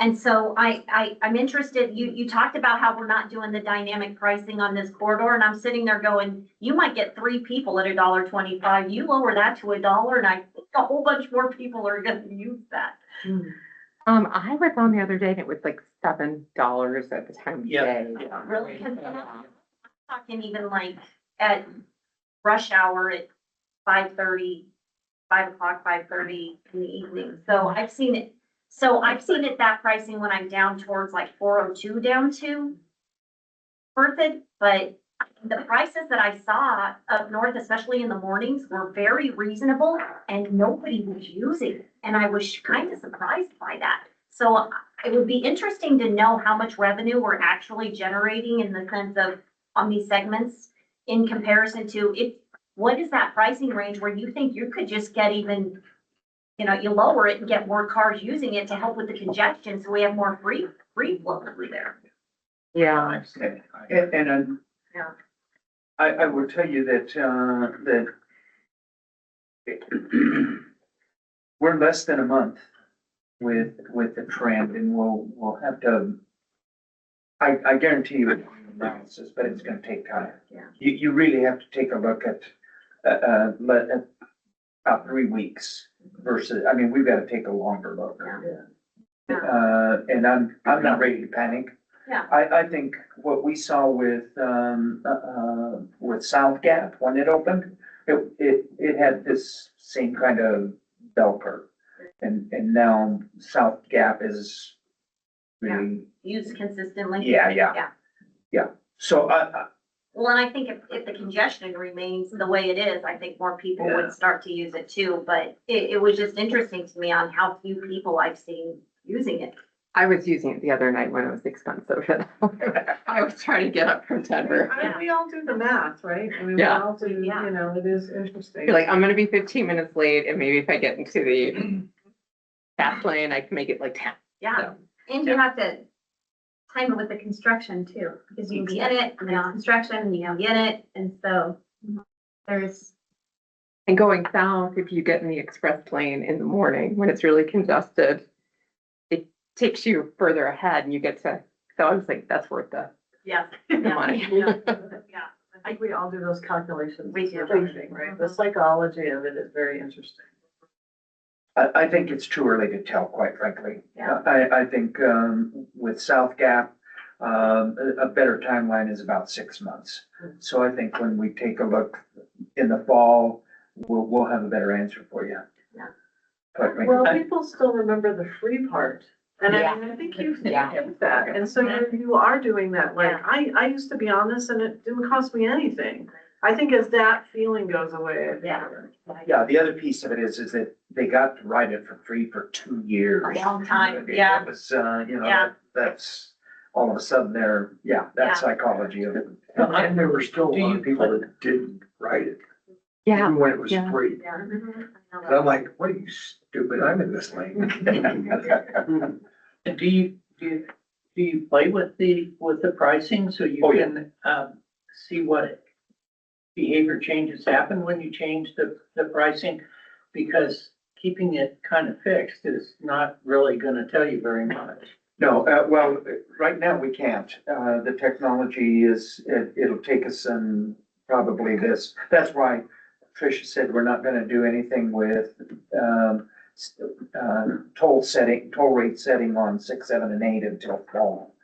And so I'm interested, you talked about how we're not doing the dynamic pricing on this corridor, and I'm sitting there going, you might get 3 people at $1.25. You lower that to $1, and I think a whole bunch more people are gonna use that. I was on the other day and it was like $7 at the time of day. Really? 'Cause I'm talking even like at rush hour at 5:30, 5 o'clock, 5:30 in the evening. So I've seen it that pricing when I'm down towards like 402 down to Berthoud, but the prices that I saw up north, especially in the mornings, were very reasonable and nobody was using it. And I was kind of surprised by that. So it would be interesting to know how much revenue we're actually generating in the sense of on these segments in comparison to what is that pricing range where you think you could just get even, you lower it and get more cars using it to help with the congestion, so we have more free flow through there. Yeah. And Yeah. I will tell you that we're less than a month with the trend, and we'll have to, I guarantee you analysis, but it's gonna take time. Yeah. You really have to take a look at about 3 weeks versus, I mean, we've gotta take a longer look. And I'm not ready to panic. Yeah. I think what we saw with South Gap, when it opened, it had this same kind of bell curve. And now South Gap is really, Used consistently. yeah. So Well, and I think if the congestion remains the way it is, I think more people would start to use it too, but it was just interesting to me on how few people I've seen using it. I was using it the other night when it was expensive. I was trying to get up from Denver. We all do the math, right? I mean, we Yeah. all do, it is interesting. You're like, I'm gonna be 15 minutes late, and maybe if I get into the fast lane, I can make it like 10. Yeah. And you have to time it with the construction too, because you can be in it, and then construction, and you can be in it, and so there's. And going south, if you get in the express lane in the morning, when it's really congested, it takes you further ahead and you get to, so I was like, that's worth the Yes. money. Yeah. I think we all do those calculations. We do. Right? The psychology of it is very interesting. I think it's too early to tell, quite frankly. Yeah. I think, with South Gap, a better timeline is about 6 months. So I think when we take a look in the fall, we'll have a better answer for you. Yeah. Quite frankly. Well, people still remember the free part. And I mean, I think you Yeah. think that, and so you are doing that, like, I used to be on this and it didn't cost me anything. I think as that feeling goes away. Yeah, the other piece of it is that they got to ride it for free for 2 years. A long time, It yeah. was, Yeah. that's, all of a sudden Yeah. that psychology of it. And there were still a Do lot you- of people that didn't write it, Yeah, even when it was Yeah. free. Yeah. And I'm like, what are you stupid? I'm in this lane. And do you play with the pricing so you Oh, yeah. can, see what behavior changes happen when you change the pricing? Because keeping it kind of fixed is not really gonna tell you very much. No, well, right now we can't. The technology it'll take us probably that's why Tricia said we're not gonna do anything with, toll rate setting on 6, 7, and 8 until fall.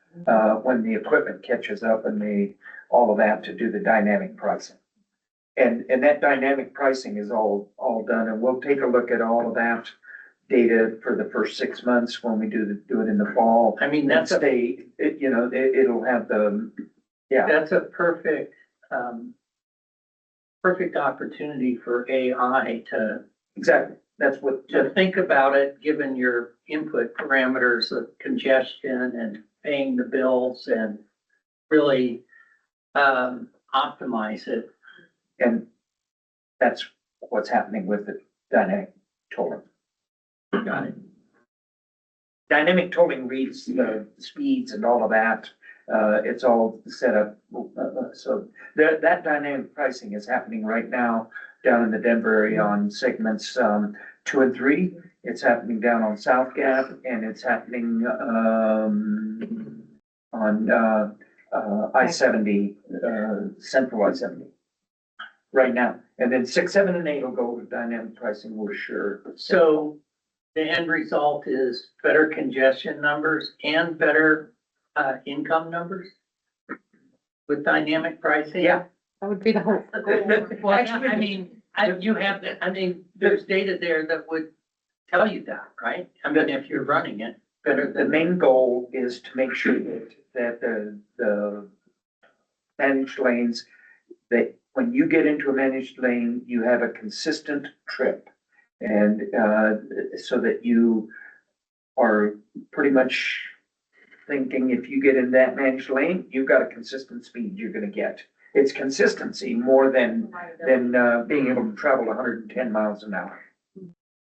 When the equipment catches up and all of that to do the dynamic pricing. And that dynamic pricing is all done, and we'll take a look at all of that data for the first 6 months when we do it in the fall. I mean, that's It'll have that's a perfect, perfect opportunity for AI exactly, that's what, to think about it, given your input parameters of congestion and paying the bills and really, optimize it. and that's what's happening with the dynamic tolling. Got it. Dynamic tolling reads the speeds and all of that. It's all set up. So that dynamic pricing is happening right now down in the Denver area on segments 2 and 3. It's happening down on South Gap, and it's happening on I-70, Central I-70 right now. And then 6, 7, and 8 will go with dynamic pricing, we're sure. So the end result is better congestion numbers and better, income numbers with dynamic pricing? Yeah. that would be the hope. Well, I mean, You have that, I mean, there's data there that would tell you that, right? I mean, if you're running it better The than. main goal is to make sure that the managed lanes, that when you get into a managed lane, you have a consistent trip. And, so that you are pretty much thinking if you get in that managed lane, you've got a consistent speed you're gonna get. It's consistency more than being able to travel 110 miles an hour,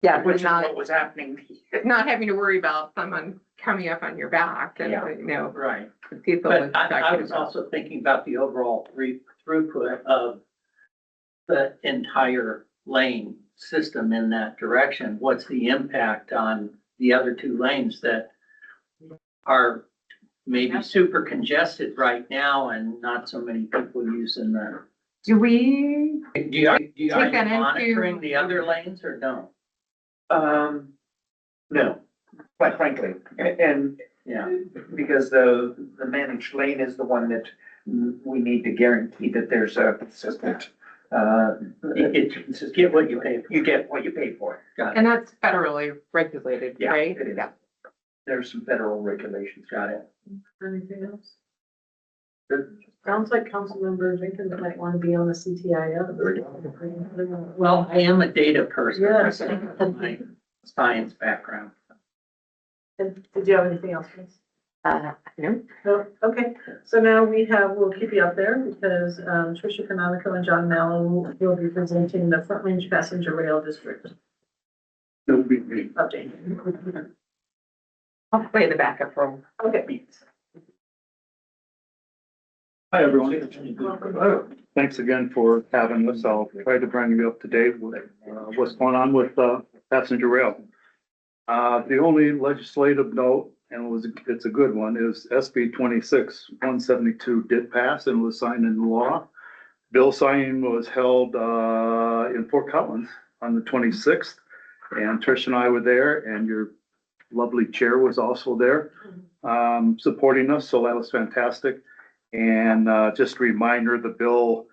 Yeah, which is not, what was happening. not having to worry about someone coming up on your back and, Yeah. you know, Right. the people. But was I talking was about. also thinking about the overall throughput of the entire lane system in that direction. What's the impact on the other two lanes that are maybe super congested right now and not so many people using the. Do we, Are you Take that into- monitoring the other lanes or no? No, quite frankly, and Yeah, because the managed lane is the one that we need to guarantee that there's a consistent, you get what you pay for. you get what you pay for. Got it, and that's federally regulated, Yeah, right? it is. There's some federal regulations. got it. Anything else? Sounds like Councilmember Jenkins might want to be on the CTIO. Well, I am a data person. Yes. My science background. Did you have anything else, Miss? No, No, okay, so now we'll keep you up there because Tricia Canonico and John Mallow will be presenting the Front Range Passenger Rail District update. I'll play the backup role. Okay. Hi, everyone. Thanks again for having us. I'll try to bring you up to date with what's going on with passenger rail. The only legislative note, and it's a good one, is SB 26-172 did pass and was signed into law. Bill signing was held in Fort Collins on the 26th, and Trish and I were there, and your lovely chair was also there supporting us, so that was fantastic. And just a reminder, the bill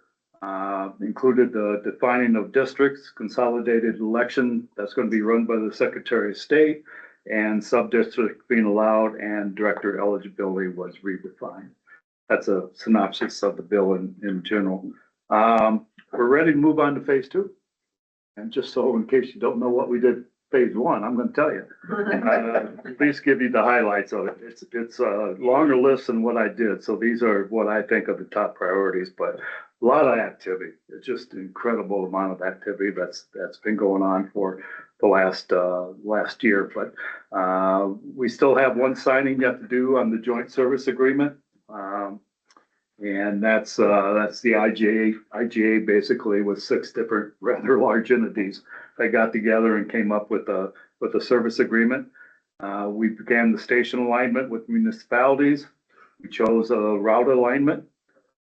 included the defining of districts, consolidated election that's going to be run by the Secretary of State, and sub-district being allowed, and director eligibility was redefined. That's a synopsis of the bill in general. We're ready to move on to phase 2. And just so in case you don't know what we did phase 1, I'm going to tell you. At least give you the highlights of it. It's a longer list than what I did. So these are what I think are the top priorities, but a lot of activity. It's just an incredible amount of activity that's been going on for the last year. But we still have one signing yet to do on the joint service agreement. And that's the IGA basically with 6 different rather large entities. They got together and came up with a service agreement. We began the station alignment with municipalities. We chose a route alignment.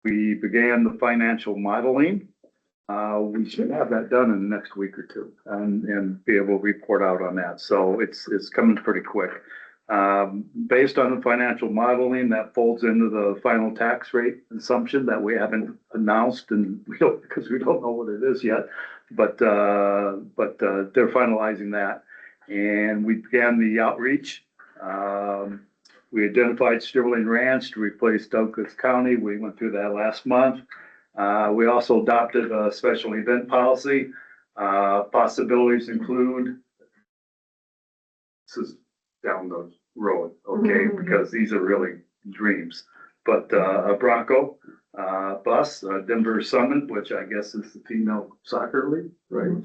We began the financial modeling. We should have that done in the next week or 2 and be able to report out on that. So it's coming pretty quick. Based on the financial modeling, that folds into the final tax rate assumption that we haven't announced, and because we don't know what it is yet, but they're finalizing that. And we began the outreach. We identified Sterling Ranch to replace Douglas County. We went through that last month. We also adopted a special event policy. Possibilities include, this is down the road, okay, because these are really dreams. But a Bronco bus, Denver Summit, which I guess is the female soccer league, right?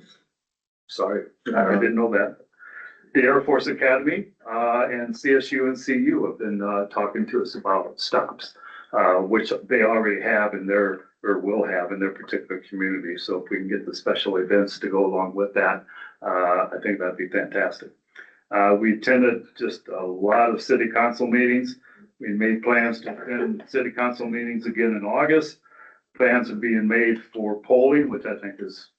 Sorry, I didn't know that. The Air Force Academy and CSU and CU have been talking to us about stops, which they already have in their, or will have in their particular community. So if we can get the special events to go along with that, I think that'd be fantastic. We attended just a lot of city council meetings. We made plans to attend city council meetings again in August. Plans are being made for polling, which I think is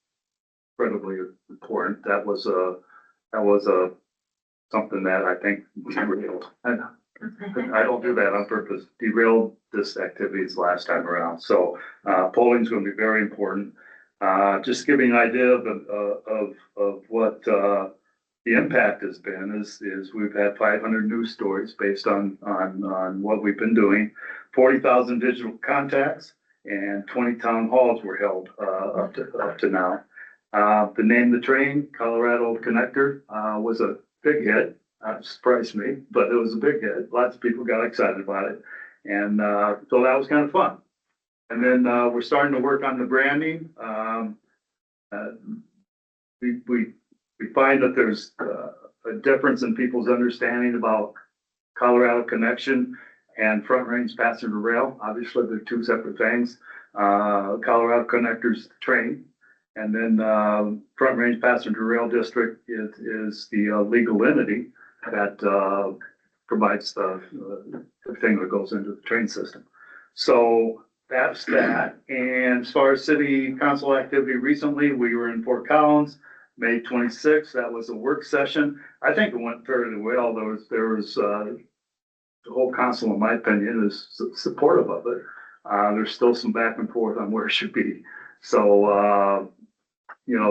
incredibly important. That was something that I think derailed. I don't do that on purpose. Derailed this activities last time around. So polling is going to be very important. Just giving an idea of what, the impact has been is we've had 500 news stories based on what we've been doing. 40,000 digital contacts and 20 town halls were held, up to now. The Name the Train Colorado Connector, was a big hit. Surprised me, but it was a big hit. Lots of people got excited about it. And, so that was kind of fun. And then, we're starting to work on the branding. We find that there's a difference in people's understanding about Colorado Connection and Front Range Passenger Rail. Obviously, they're two separate things. Colorado Connector's the train, and then Front Range Passenger Rail District is the legal entity that provides the thing that goes into the train system. So that's that. And as far as city council activity recently, we were in Fort Collins. May 26th, that was a work session. I think it went fairly well. There was the whole council, in my opinion, is supportive of it. There's still some back and forth on where it should be. So,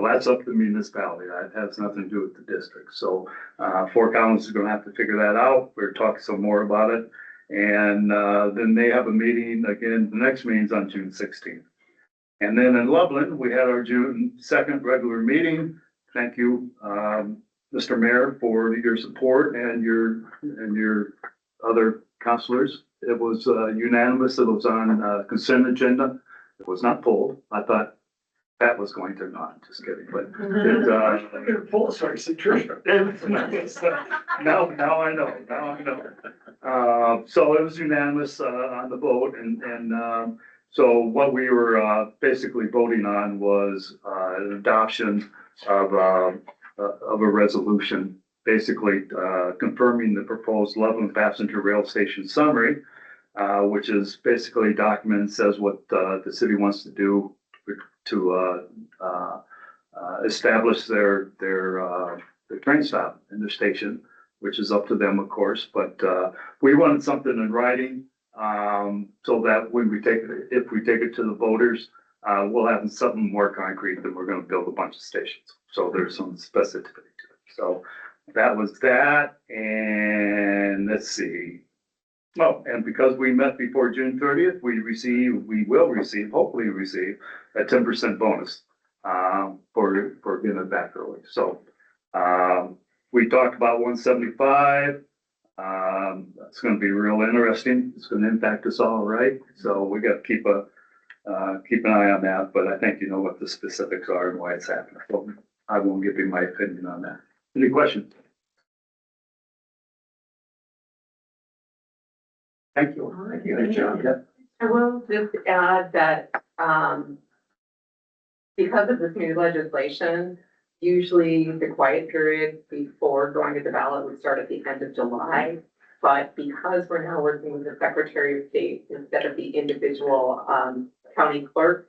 that's up to the municipality. That has nothing to do with the district. So, Fort Collins is gonna have to figure that out. We're talking some more about it. And, then they have a meeting again, the next meeting's on June 16th. And then in Loveland, we had our June 2nd regular meeting. Thank you, Mr. Mayor, for your support and your other councilors. It was unanimous. It was on consent agenda. It was not pulled. I thought Pat was going to not, just kidding, but it, Full sorry, Tricia. now I know. So it was unanimous on the vote, and so what we were basically voting on was an adoption of a resolution, basically confirming the proposed Loveland Passenger Rail Station summary, which is basically a document that says what the city wants to do to establish their train stop in the station, which is up to them, of course. But we wanted something in writing, so that when if we take it to the voters, we'll have something more concrete that we're gonna build a bunch of stations. So there's some specificity to it. So that was that, and let's see. Oh, and because we met before June 30th, we hopefully receive a 10% bonus, for getting it back early. So, we talked about 175. That's gonna be real interesting. It's gonna impact us all, right? So we got to keep an eye on that, but I think you know what the specifics are and why it's happening. So I won't give you my opinion on that. Any questions? Thank you. Thank you, John. Yeah. I will just add that, because of this new legislation, usually the quiet period before going to the ballot would start at the end of July. But because we're now working with the Secretary of State instead of the individual, county clerk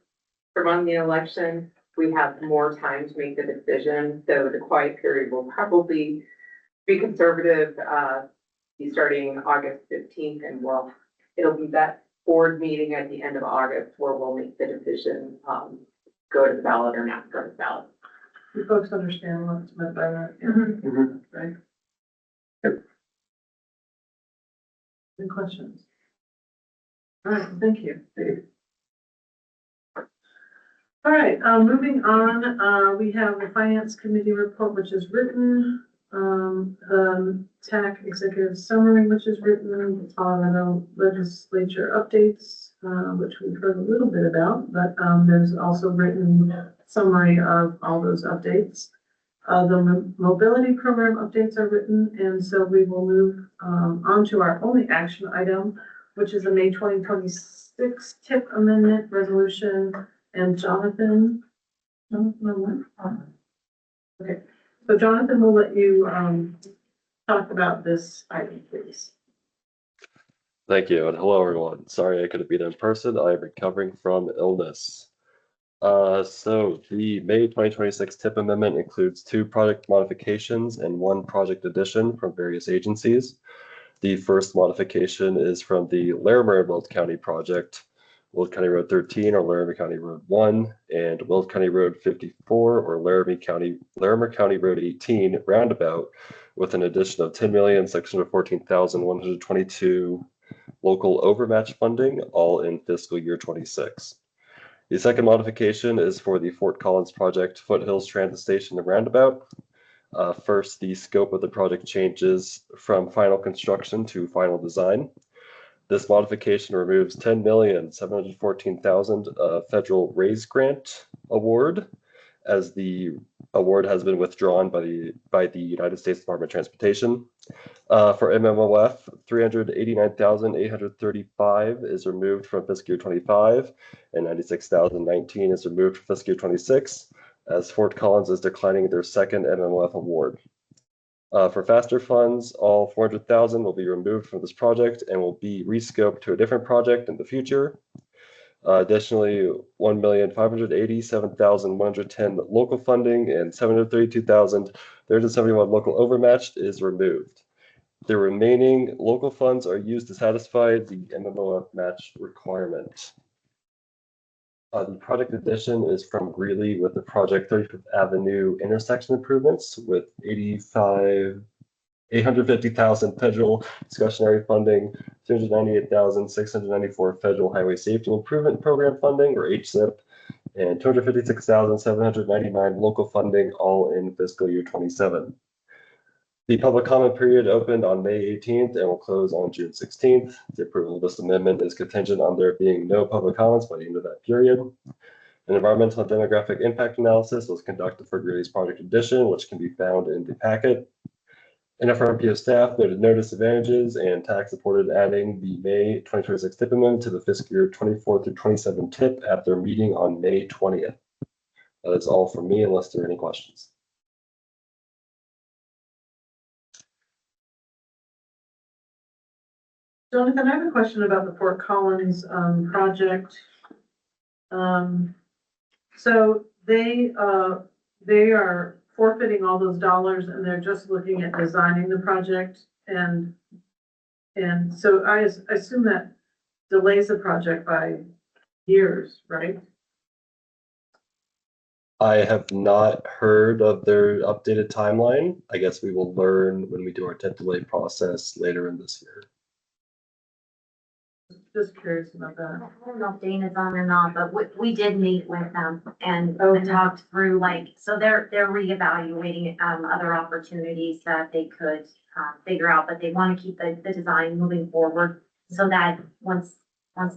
to run the election, we have more time to make the decision. So the quiet period will probably be conservative, be starting August 15th, and it'll be that board meeting at the end of August where we'll make the decision, go to the ballot or not go to the ballot. You folks understand what's meant by that? Yeah. Mhm. Right? Any questions? All right, thank you. All right, moving on, we have the Finance Committee report, which is written, TAC Executive Summary, which is written, the Colorado Legislature updates, which we've heard a little bit about, but there's also written summary of all those updates. The mobility program updates are written, and so we will move on to our only action item, which is a May 2026 TIP amendment resolution. And Jonathan, okay, so Jonathan, we'll let you talk about this item, please. Thank you, and hello, everyone. Sorry I couldn't be there in person. I am recovering from illness. So the May 2026 TIP amendment includes 2 project modifications and 1 project addition from various agencies. The first modification is from the Larimer County project, Wilkes County Road 13 or Laramie County Road 1, and Wilkes County Road 54 or Larimer County Road 18 roundabout with an addition of $10,614,122 local overmatch funding, all in fiscal year 26. The second modification is for the Fort Collins project Foothills Transit Station and roundabout. First, the scope of the project changes from final construction to final design. This modification removes $10,714,000 federal raise grant award, as the award has been withdrawn by the United States Department of Transportation. For MMOF, $389,835 is removed from fiscal year 25, and $96,019 is removed from fiscal year 26, as Fort Collins is declining their second MMOF award. For faster funds, all $400,000 will be removed from this project and will be rescoped to a different project in the future. Additionally, $1,587,110 local funding and $732,371 local overmatched is removed. The remaining local funds are used to satisfy the MMOF match requirement. The project addition is from Greeley with the project 35th Avenue intersection improvements with $850,000 federal discretionary funding, $298,694 federal highway safety improvement program funding, or HSIP, and $256,799 local funding, all in fiscal year 27. The public comment period opened on May 18th and will close on June 16th. The approval of this amendment is contingent on there being no public comments by the end of that period. An environmental and demographic impact analysis was conducted for Greeley's project addition, which can be found in the packet. NFRMPO staff noted no disadvantages and TAC supported adding the May 2026 TIP amendment to the fiscal year 24 through 27 TIP at their meeting on May 20th. That is all from me, unless there are any questions. Jonathan, I have a question about the Fort Collins project. So they are forfeiting all those dollars and they're just looking at designing the project, and so I assume that delays the project by years, right? I have not heard of their updated timeline. I guess we will learn when we do our TIP delay process later in this year. Just curious about that. I don't know if Dana's on or not, but we did meet with them and talked through, like, so they're reevaluating other opportunities that they could figure out, but they want to keep the design moving forward so that once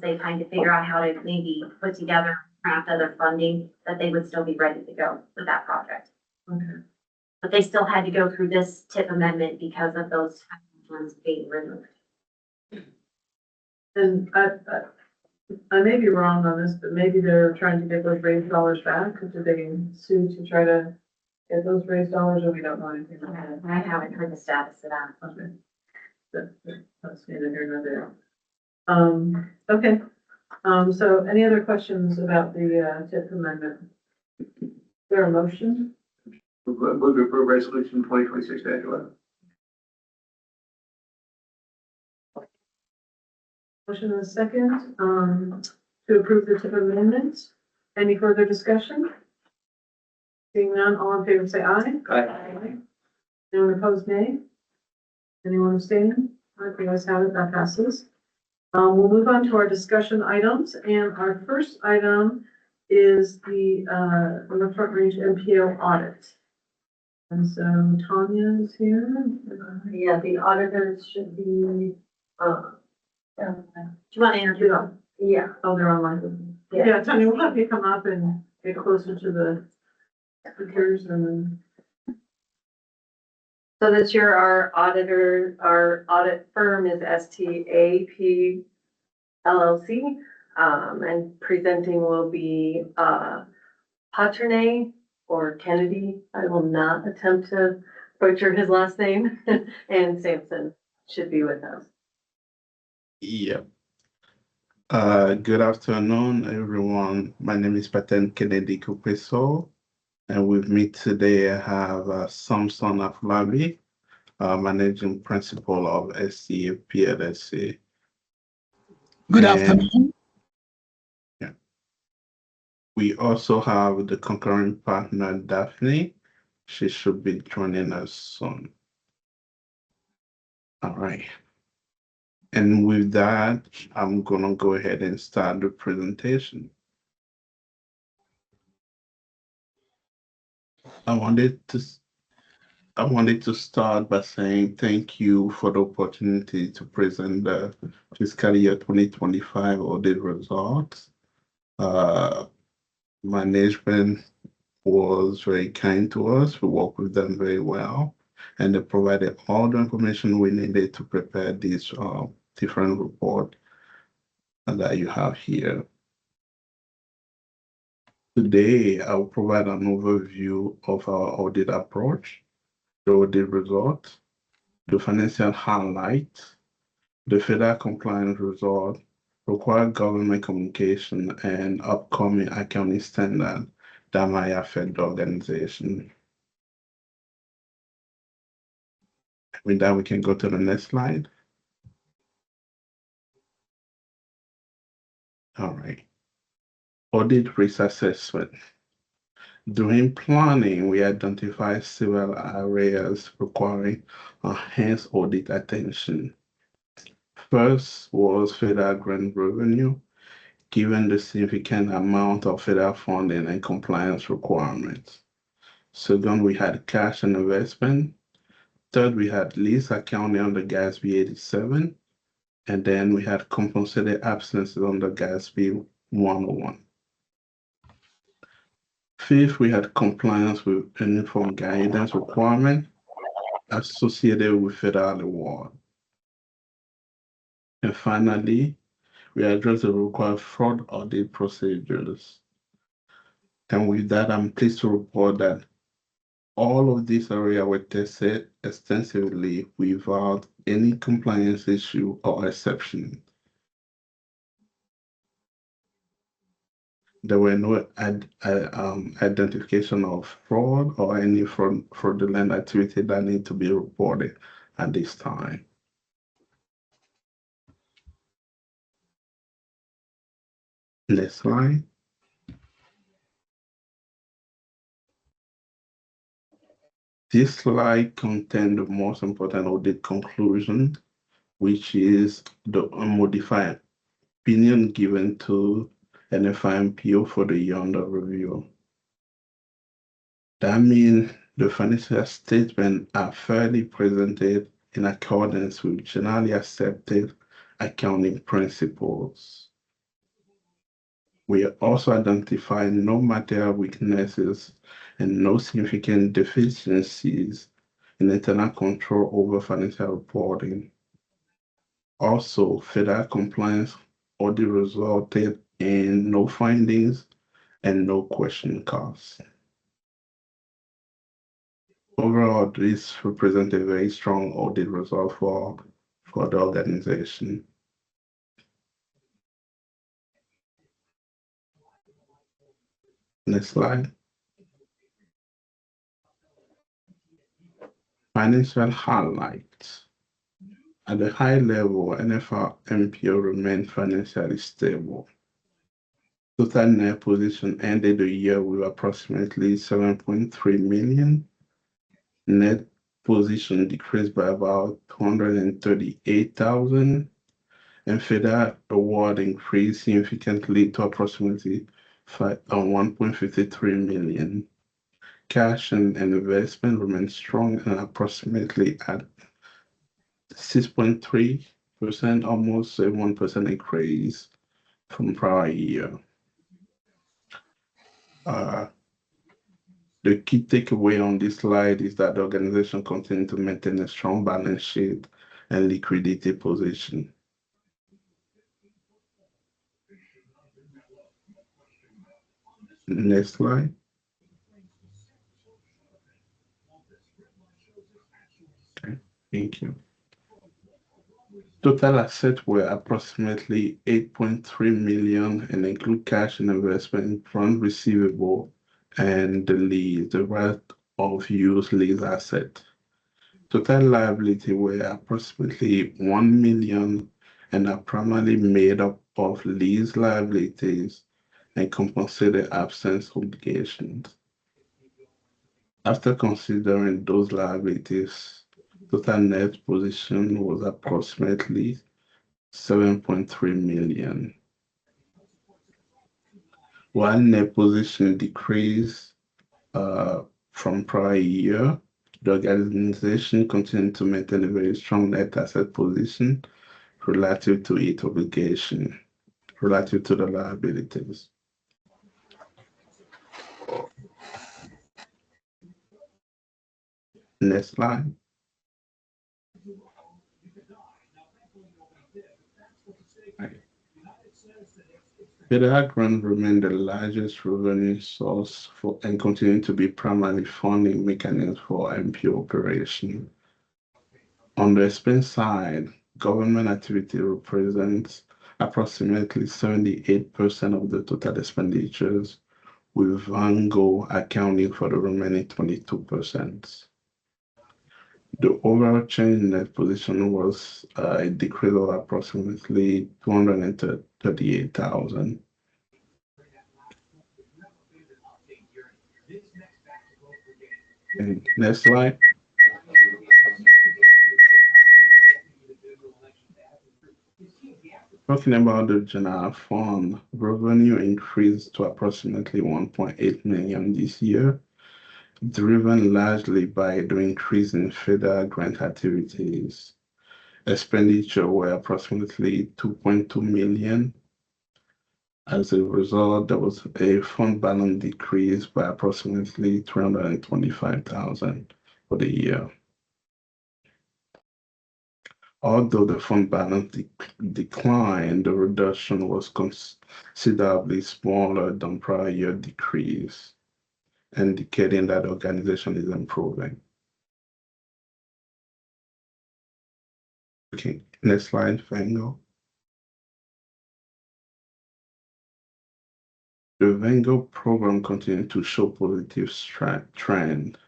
they kind of figure out how to maybe put together craft other funding, that they would still be ready to go with that project. Okay. But they still had to go through this TIP amendment because of those funds being removed. And I may be wrong on this, but maybe they're trying to get those raised dollars back. Did they sue to try to get those raised dollars, or we don't know anything about that? I haven't heard the status of that. Okay. That's neither here nor there. Okay. So any other questions about the TIP amendment? Is there a motion? Move to approve resolution 2026-11. Motion and a second, to approve the TIP amendment. Any further discussion? Seeing none, all in favor say aye. Aye. Anyone opposed, nay? Anyone abstaining? All right, the ayes have it, that passes. We'll move on to our discussion items, and our first item is the Front Range NPO audit. And so Tanya is here. Yeah, the auditors should be, Do you want to introduce them? yeah. Oh, they're online. Yeah. Yeah, Tanya, we'll have you come up and get closer to the speakers and then. So this year, our audit firm is STAP LLC. And presenting will be, Paternay or Kennedy. I will not attempt to butcher his last name. And Sampson should be with us. Yeah. Good afternoon, everyone. My name is Paten Kennedy Kupeso, and with me today I have Samson Aflabi, Managing Principal of SCA PLC. Good And- afternoon. We also have the concurring partner, Daphne. She should be joining us soon. All right. And with that, I'm gonna go ahead and start the presentation. I wanted to start by saying thank you for the opportunity to present the fiscal year 2025 audit results. Management was very kind to us. We worked with them very well, and they provided all the information we needed to prepare this different report that you have here. Today, I will provide an overview of our audit approach, the audit results, the financial highlights, the federal compliance result, required government communication, and upcoming accounting standard that might affect the organization. With that, we can go to the next slide. All right. Audit risk assessment. During planning, we identified several areas requiring enhanced audit attention. First was federal grant revenue, given the significant amount of federal funding and compliance requirements. Second, we had cash and investment. Third, we had lease accounting under GASB 87. And then we had compensated absences under GASB 101. Fifth, we had compliance with uniform guidance requirement associated with federal award. And finally, we addressed the required fraud audit procedures. And with that, I'm pleased to report that all of these areas were tested extensively without any compliance issue or exception. There were no identification of fraud or any fraudulent activity that need to be reported at this time. Next slide. This slide contains the most important audit conclusion, which is the unmodified opinion given to NFRMPO for the year under review. That means the financial statements are fairly presented in accordance with generally accepted accounting principles. We also identified no material weaknesses and no significant deficiencies in internal control over financial reporting. Also, federal compliance audit resulted in no findings and no question costs. Overall, this represents a very strong audit result for the organization. Next slide. Financial highlights. At a high level, NFRMPO remained financially stable. Total net position ended the year with approximately 7.3 million. Net position decreased by about 238,000, and federal award increased significantly to approximately 1.53 million. Cash and investment remained strong and approximately at 6.3%, almost a 1% increase from prior year. The key takeaway on this slide is that the organization continues to maintain a strong balance sheet and liquidity position. Next slide. Okay, thank you. Total assets were approximately 8.3 million and include cash and investment, fund receivable, and the right of use lease asset. Total liability were approximately 1 million and are primarily made up of lease liabilities and compensated absence obligations. After considering those liabilities, total net position was approximately 7.3 million. While net position decreased from prior year, the organization continued to maintain a very strong net asset position relative to its obligation, relative to the liabilities. Next slide. Federal grant remain the largest revenue source for and continue to be primary funding mechanism for MPO operation. On the expense side, government activity represents approximately 78% of the total expenditures, with Vango accounting for the remaining 22%. The overall change in net position was a decrease of approximately 238,000. And next slide. Talking about the general fund, revenue increased to approximately 1.8 million this year, driven largely by the increase in federal grant activities. Expenditure were approximately 2.2 million. As a result, there was a fund balance decrease by approximately 325,000 for the year. Although the fund balance declined, the reduction was considerably smaller than prior year decrease, indicating that the organization is improving. Okay, next slide, Vango. The Vango program continued to show positive trend.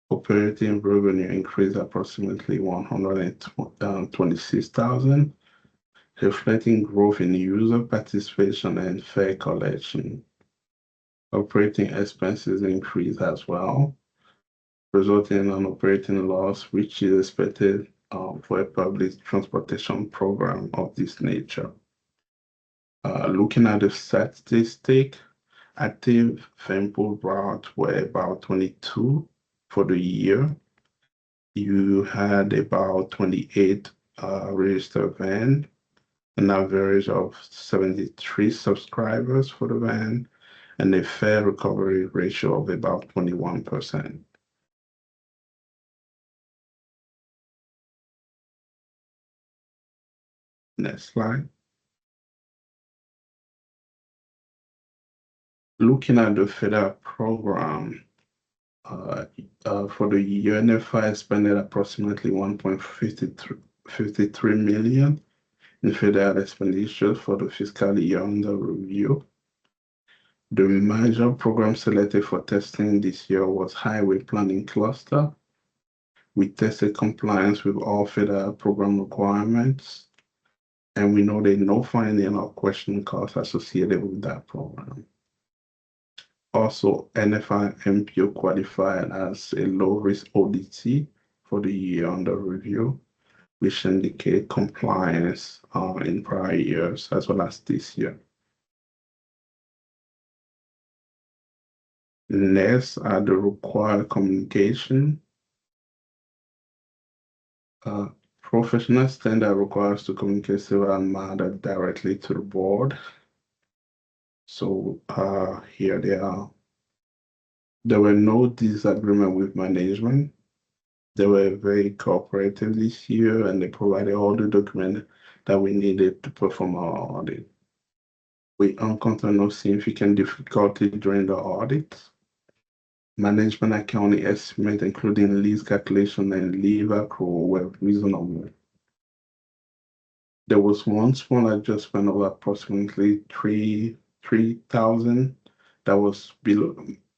Operating revenue increased approximately 126,000, reflecting growth in user participation and fare collection. Operating expenses increased as well, resulting in an operating loss, which is expected for a public transportation program of this nature. Looking at the statistic, active FEMPO routes were about 22 for the year. You had about 28 registered van, an average of 73 subscribers for the van, and a fare recovery ratio of about 21%. Next slide. Looking at the federal program, for the year, NFI expended approximately 1.53 million in federal expenditures for the fiscal year under review. The major program selected for testing this year was Highway Planning Cluster. We tested compliance with all federal program requirements, and we noted no finding or question costs associated with that program. Also, NFRMPO qualified as a low-risk ODT for the year under review, which indicate compliance in prior years as well as this year. Next are the required communication. Professional standard requires to communicate several matters directly to the board. So here they are. There were no disagreement with management. They were very cooperative this year, and they provided all the documents that we needed to perform our audit. We encountered no significant difficulty during the audit. Management accounting estimate, including lease calculation and leave accrual, were reasonable. There was one small adjustment of approximately 3,000 that was below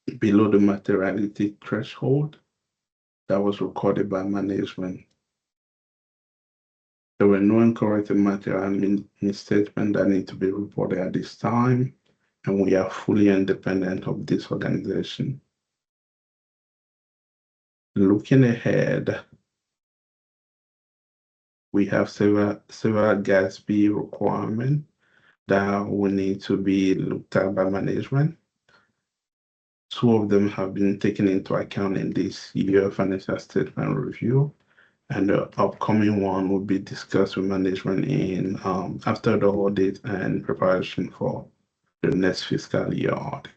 the materiality threshold that was recorded by management. There were no incorrect material misstatements that need to be reported at this time, and we are fully independent of this organization. Looking ahead, we have several gas fee requirements that will need to be looked at by management. Two of them have been taken into account in this year financial statement review, and the upcoming one will be discussed with management in after the audit and preparation for the next fiscal year audit.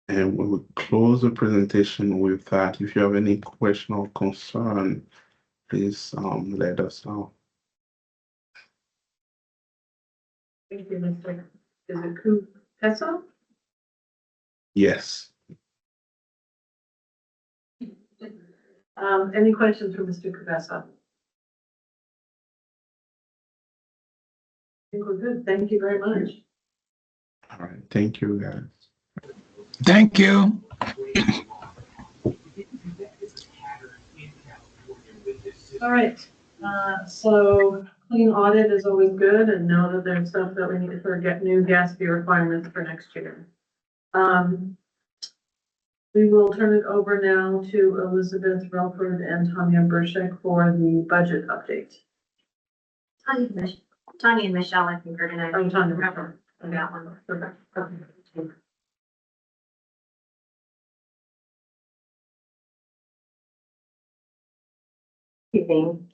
And we will close the presentation with that. If you have any question or concern, please let us know. Thank you, Mr. Is it Kupesa? Yes. Any questions for Mr. Kupesa? I think we're good. Thank you very much. All right. Thank you, guys. Thank you. All right, so clean audit is always good, and know that there's stuff that we need to get new gas fee requirements for next year. We will turn it over now to Elizabeth Relford and Tanya Burshek for the budget update. Tanya and Michelle, I think are gonna. Oh, Tanya. Remember that one. Okay. Evening.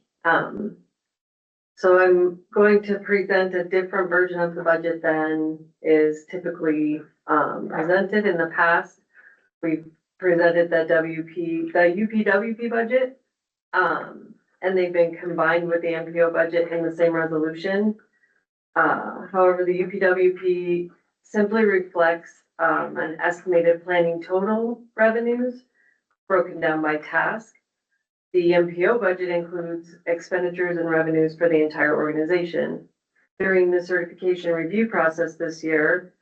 So I'm going to present a different version of the budget than is typically presented in the past. We've presented the UPWP budget, and they've been combined with the NPO budget in the same resolution. However, the UPWP simply reflects an estimated planning total revenues broken down by task. The NPO budget includes expenditures and revenues for the entire organization. During the certification review process this year,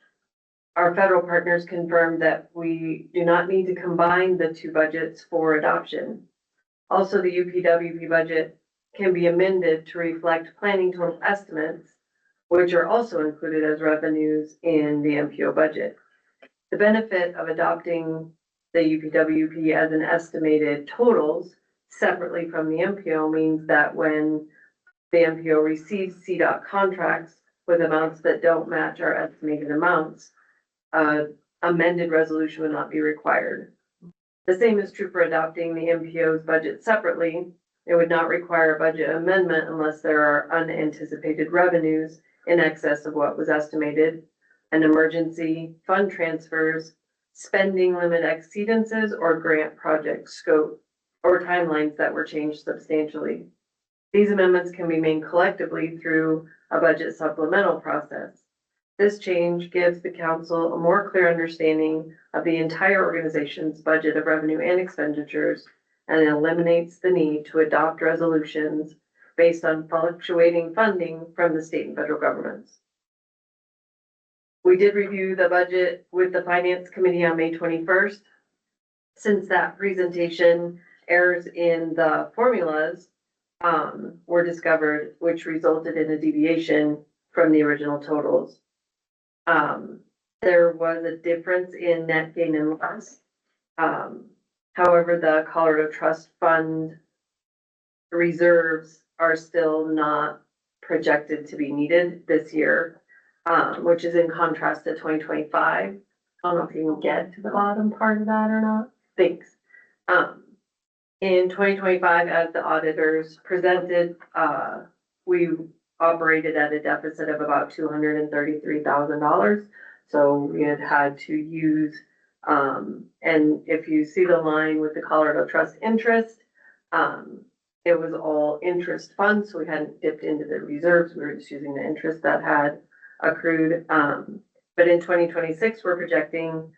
our federal partners confirmed that we do not need to combine the two budgets for adoption. Also, the UPWP budget can be amended to reflect planning total estimates, which are also included as revenues in the NPO budget. The benefit of adopting the UPWP as an estimated totals separately from the NPO means that when the NPO receives CDOT contracts with amounts that don't match our estimated amounts, amended resolution would not be required. The same is true for adopting the NPO's budget separately. It would not require a budget amendment unless there are unanticipated revenues in excess of what was estimated, and emergency fund transfers, spending limit exceedances, or grant project scope or timelines that were changed substantially. These amendments can be made collectively through a budget supplemental process. This change gives the council a more clear understanding of the entire organization's budget of revenue and expenditures, and eliminates the need to adopt resolutions based on fluctuating funding from the state and federal governments. We did review the budget with the Finance Committee on May 21st. Since that presentation, errors in the formulas were discovered, which resulted in a deviation from the original totals. There was a difference in net gain and loss. However, the Colorado Trust Fund reserves are still not projected to be needed this year, which is in contrast to 2025. I don't know if you can get to the bottom part of that or not. Thanks. In 2025, as the auditors presented, we operated at a deficit of about $233,000. So we had to use, and if you see the line with the Colorado Trust interest, it was all interest funds, so we hadn't dipped into the reserves. We were just using the interest that had accrued. But in 2026, we're projecting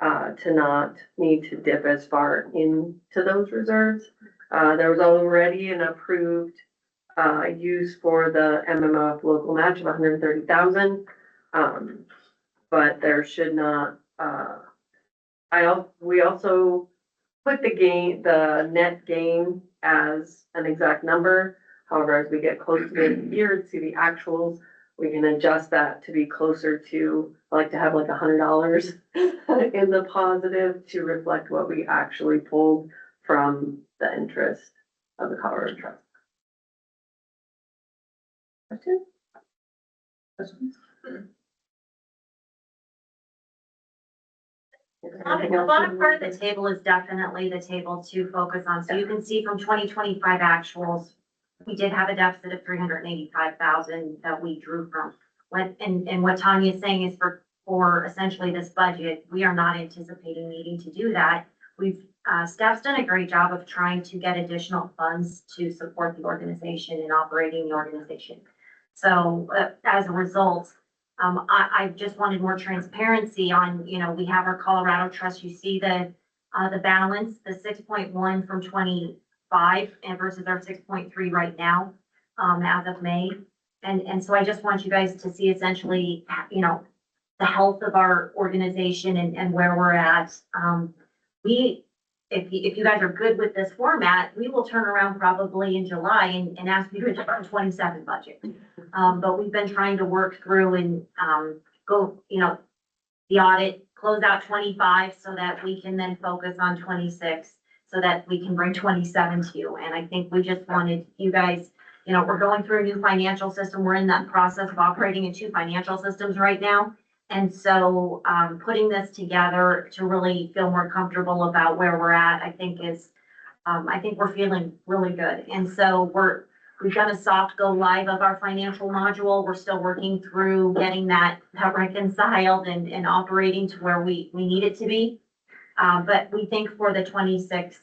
to not need to dip as far into those reserves. There was already an approved use for the MMF local match of 130,000. But there should not, we also put the net gain as an exact number. However, as we get close to the end of the year, see the actuals, we can adjust that to be closer to, I like to have like $100 in the positive to reflect what we actually pulled from the interest of the Colorado Trust. Question? Questions? The bottom part of the table is definitely the table to focus on. So you can see from 2025 actuals, we did have a deficit of 385,000 that we drew from. And what Tanya is saying is for essentially this budget, we are not anticipating needing to do that. Staff's done a great job of trying to get additional funds to support the organization and operating the organization. So as a result, I just wanted more transparency on, we have our Colorado Trust. You see the balance, the 6.1 from 25 and versus our 6.3 right now, as of May. And so I just want you guys to see essentially, the health of our organization and where we're at. If you guys are good with this format, we will turn around probably in July and ask you to do our 27 budget. But we've been trying to work through and, go, the audit, close out 25 so that we can then focus on 26 so that we can bring 27 to you. And I think we just wanted you guys, we're going through a new financial system. We're in that process of operating in 2 financial systems right now. And so, putting this together to really feel more comfortable about where we're at, I think we're feeling really good. And so we've done a soft go live of our financial module. We're still working through getting that reconciled and operating to where we need it to be. But we think for the 26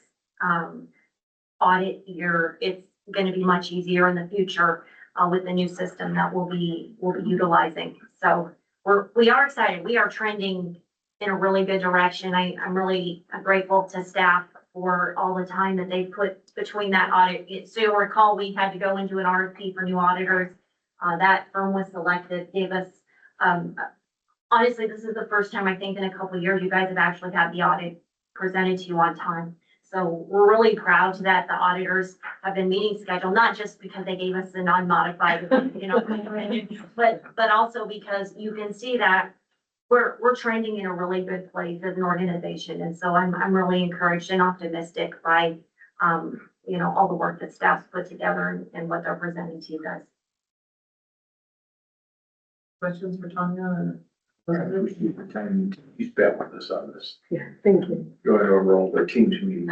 audit year, it's going to be much easier in the future with the new system that we'll be utilizing. So we are excited. We are trending in a really good direction. I'm really grateful to staff for all the time that they put between that audit. So you'll recall we had to go into an RFP for new auditors. That firm was selected, gave us, honestly, this is the first time I think in a couple of years you guys have actually had the audit presented to you on time. So we're really proud that the auditors have been meeting schedule, not just because they gave us a non-modified, but also because you can see that we're trending in a really good place as an organization. And so I'm really encouraged and optimistic by, all the work that staff's put together and what they're presenting to you guys. Questions for Tanya? He's bet with us on this, Yeah, thank you. going over all the teams meetings.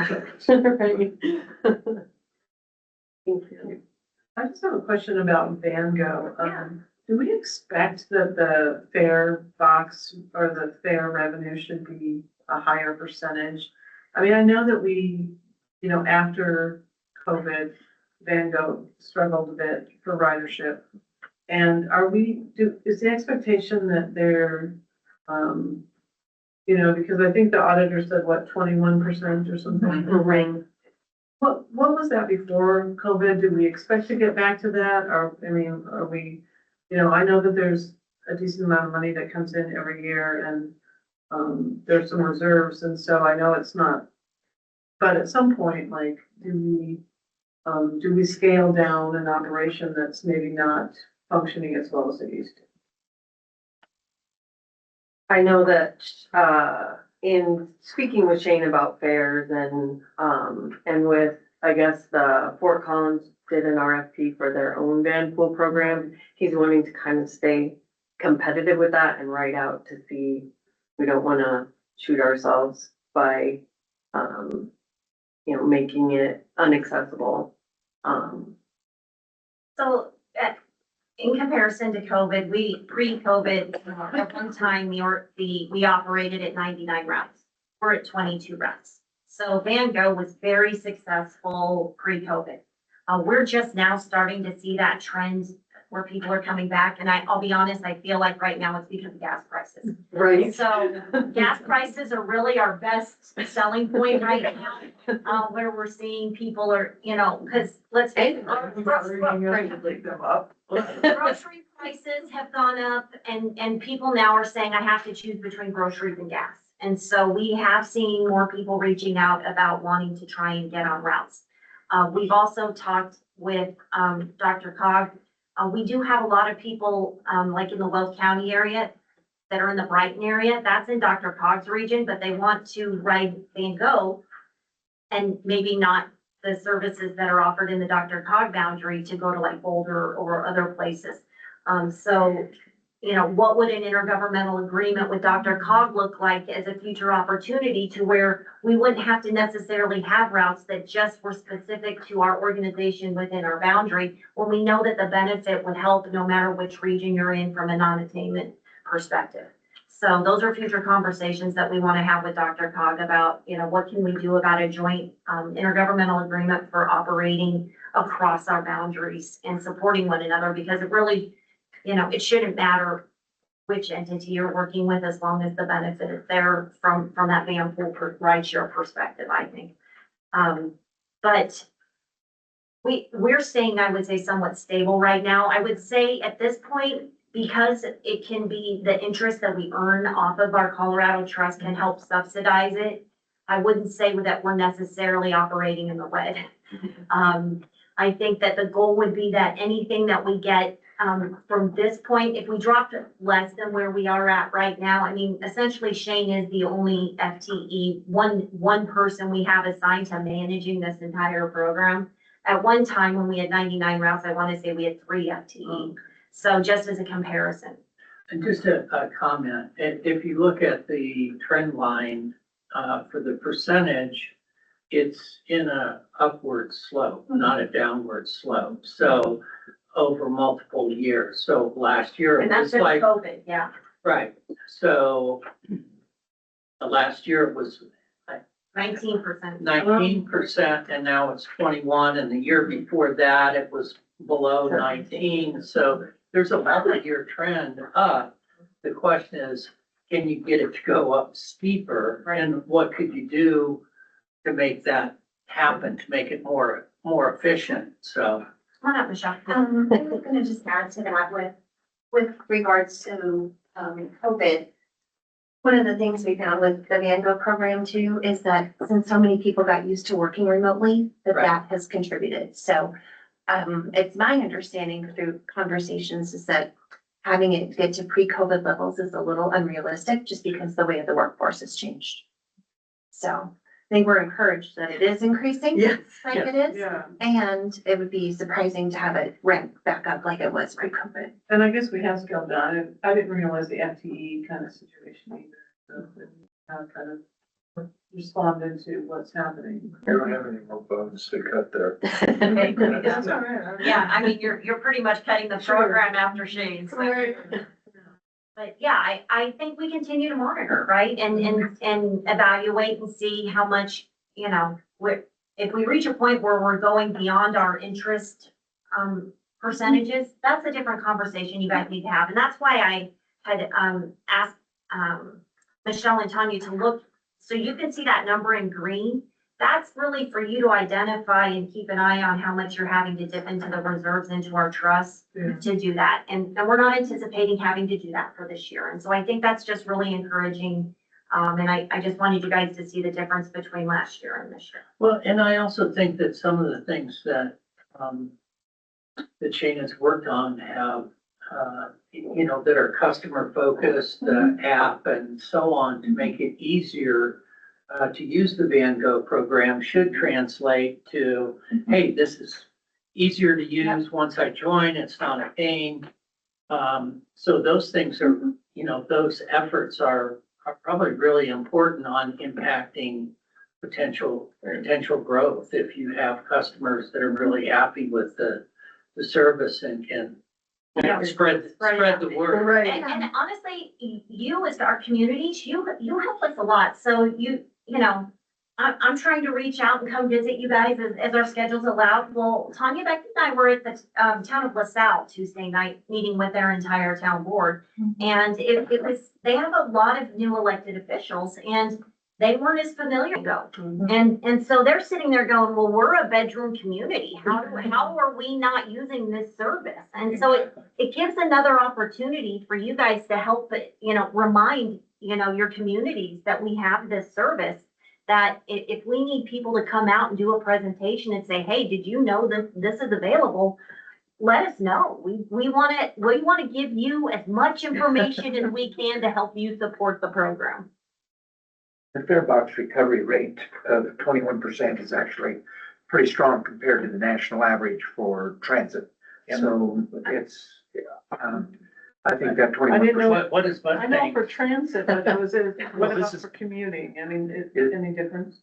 Right. Thank you. I just have a question about Van Gogh. Do we expect that the fare box or the fare revenue should be a higher percentage? I mean, I know that we, after COVID, Van Gogh struggled a bit for ridership. And is the expectation that they're, because I think the auditor said, 21% or something? Right. What was that before COVID? Do we expect to get back to that? Or, are we, I know that there's a decent amount of money that comes in every year and, there's some reserves. And so I know it's not, but at some point, do we scale down an operation that's maybe not functioning as well as it used to? I know that, in speaking with Shane about fares and with, I guess, the Fort Collins did an RFP for their own van pool program. He's wanting to kind of stay competitive with that and ride out to see, we don't want to shoot ourselves by, making it inaccessible. So in comparison to COVID, pre-COVID, at one time, we operated at 99 routes. We're at 22 routes. So Van Gogh was very successful pre-COVID. We're just now starting to see that trend where people are coming back. And I'll be honest, I feel like right now it's because of gas prices. Right. So gas prices are really our best selling point right now, where we're seeing people are, because let's face it, grocery prices have gone up and people now are saying I have to choose between groceries and gas. And so we have seen more people reaching out about wanting to try and get on routes. We've also talked with, Dr. Cog. We do have a lot of people, like in the Wells County area that are in the Brighton area. That's in Dr. Cog's region, but they want to ride Van Gogh and maybe not the services that are offered in the Dr. Cog boundary to go to like Boulder or other places. So, you know, what would an intergovernmental agreement with Dr. Cog look like as a future opportunity to where we wouldn't have to necessarily have routes that just were specific to our organization within our boundary, when we know that the benefit would help no matter which region you're in from a non-attainment perspective. So those are future conversations that we want to have with Dr. Cog about, you know, what can we do about a joint intergovernmental agreement for operating across our boundaries and supporting one another, because it really, you know, it shouldn't matter which entity you're working with as long as the benefit is there from that van pool rideshare perspective, I think. But we're staying, I would say, somewhat stable right now. I would say at this point, because it can be the interest that we earn off of our Colorado Trust can help subsidize it, I wouldn't say that we're necessarily operating in the red. I think that the goal would be that anything that we get from this point, if we dropped less than where we are at right now, I mean, essentially Shane is the only FTE, one person we have assigned to managing this entire program. At one time when we had 99 routes, I want to say we had 3 FTE. So just as a comparison. And just a comment, if you look at the trend line, for the percentage, it's in a upward slope, not a downward slope. So over multiple years. So last year it And that's was been like, COVID, yeah. right. So last year it was 19%. 19%, and now it's 21, and the year before that, it was below 19. So there's a multi-year trend up. The question is, can you get it to go up steeper? And what could you do to make that happen, to make it more efficient? So. Come on up, Michelle. I was gonna just add to that with regards to, COVID. One of the things we found with the Van Gogh program too, is that since so many people got used to working remotely, that has contributed. So, it's my understanding through conversations is that having it get to pre-COVID levels is a little unrealistic just because the way the workforce has changed. So I think we're encouraged that it is increasing. Yes. Like it is. And it would be surprising to have it ramp back up like it was pre-COVID. And I guess we have scaled down. I didn't realize the FTE kind of situation either. So we have kind of responded to what's happening. You don't have any more bones to cut there. That's all right. Yeah, I mean, you're pretty much cutting the program after Shane. So. But yeah, I think we continue to monitor, right? And evaluate and see how much, you know, if we reach a point where we're going beyond our interest percentages, that's a different conversation you guys need to have. And that's why I had asked Michelle and Tanya to look, so you can see that number in green. That's really for you to identify and keep an eye on how much you're having to dip into the reserves into our trust to do that. And we're not anticipating having to do that for this year. And so I think that's just really encouraging. And I just wanted you guys to see the difference between last year and this year. Well, and I also think that some of the things that, that Shane has worked on have, you know, that are customer focused, the app and so on, to make it easier to use the Van Gogh program should translate to, hey, this is easier to use once I join, it's not a pain. So those things are, you know, those efforts are probably really important on impacting potential growth if you have customers that are really happy with the service and can spread the word. Right. And honestly, you as our communities, you help us a lot. So you know, I'm trying to reach out and come visit you guys as our schedules allow. Well, Tanya, Becky and I were at the town of LaSalle Tuesday night, meeting with their entire town board. And it was, they have a lot of new elected officials and they weren't as familiar ago. And so they're sitting there going, well, we're a bedroom community. How are we not using this service? And so it gives another opportunity for you guys to help, you know, remind you know, your communities that we have this service. That if we need people to come out and do a presentation and say, hey, did you know that this is available? Let us know. We want to give you as much information as we can to help you support the program. The fare box recovery rate of 21% is actually pretty strong compared to the national average for transit. So it's, I think that I didn't know- 21%. What is Bud I know saying? for transit, but what Well, about this is- for commuting? I mean, is any difference?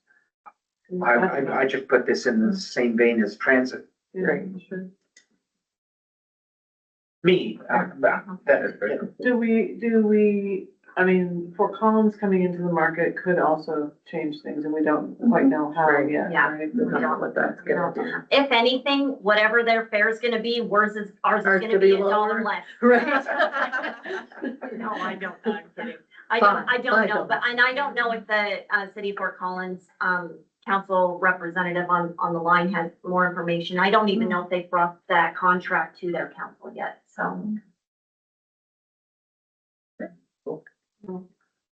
I just put this in the same vein as transit. Yeah, sure. Me, that is, Do we, I mean, Fort Collins coming into the market could also change things and we don't quite know how yet. Yeah. Right? We don't know what that's gonna do. If anything, whatever their fare is gonna be, ours is gonna be $1 less. Right. No, I don't, I'm kidding. I don't know, but, and I don't know if the, city of Fort Collins, council representative on the line has more information. I don't even know if they've brought that contract to their council yet, so.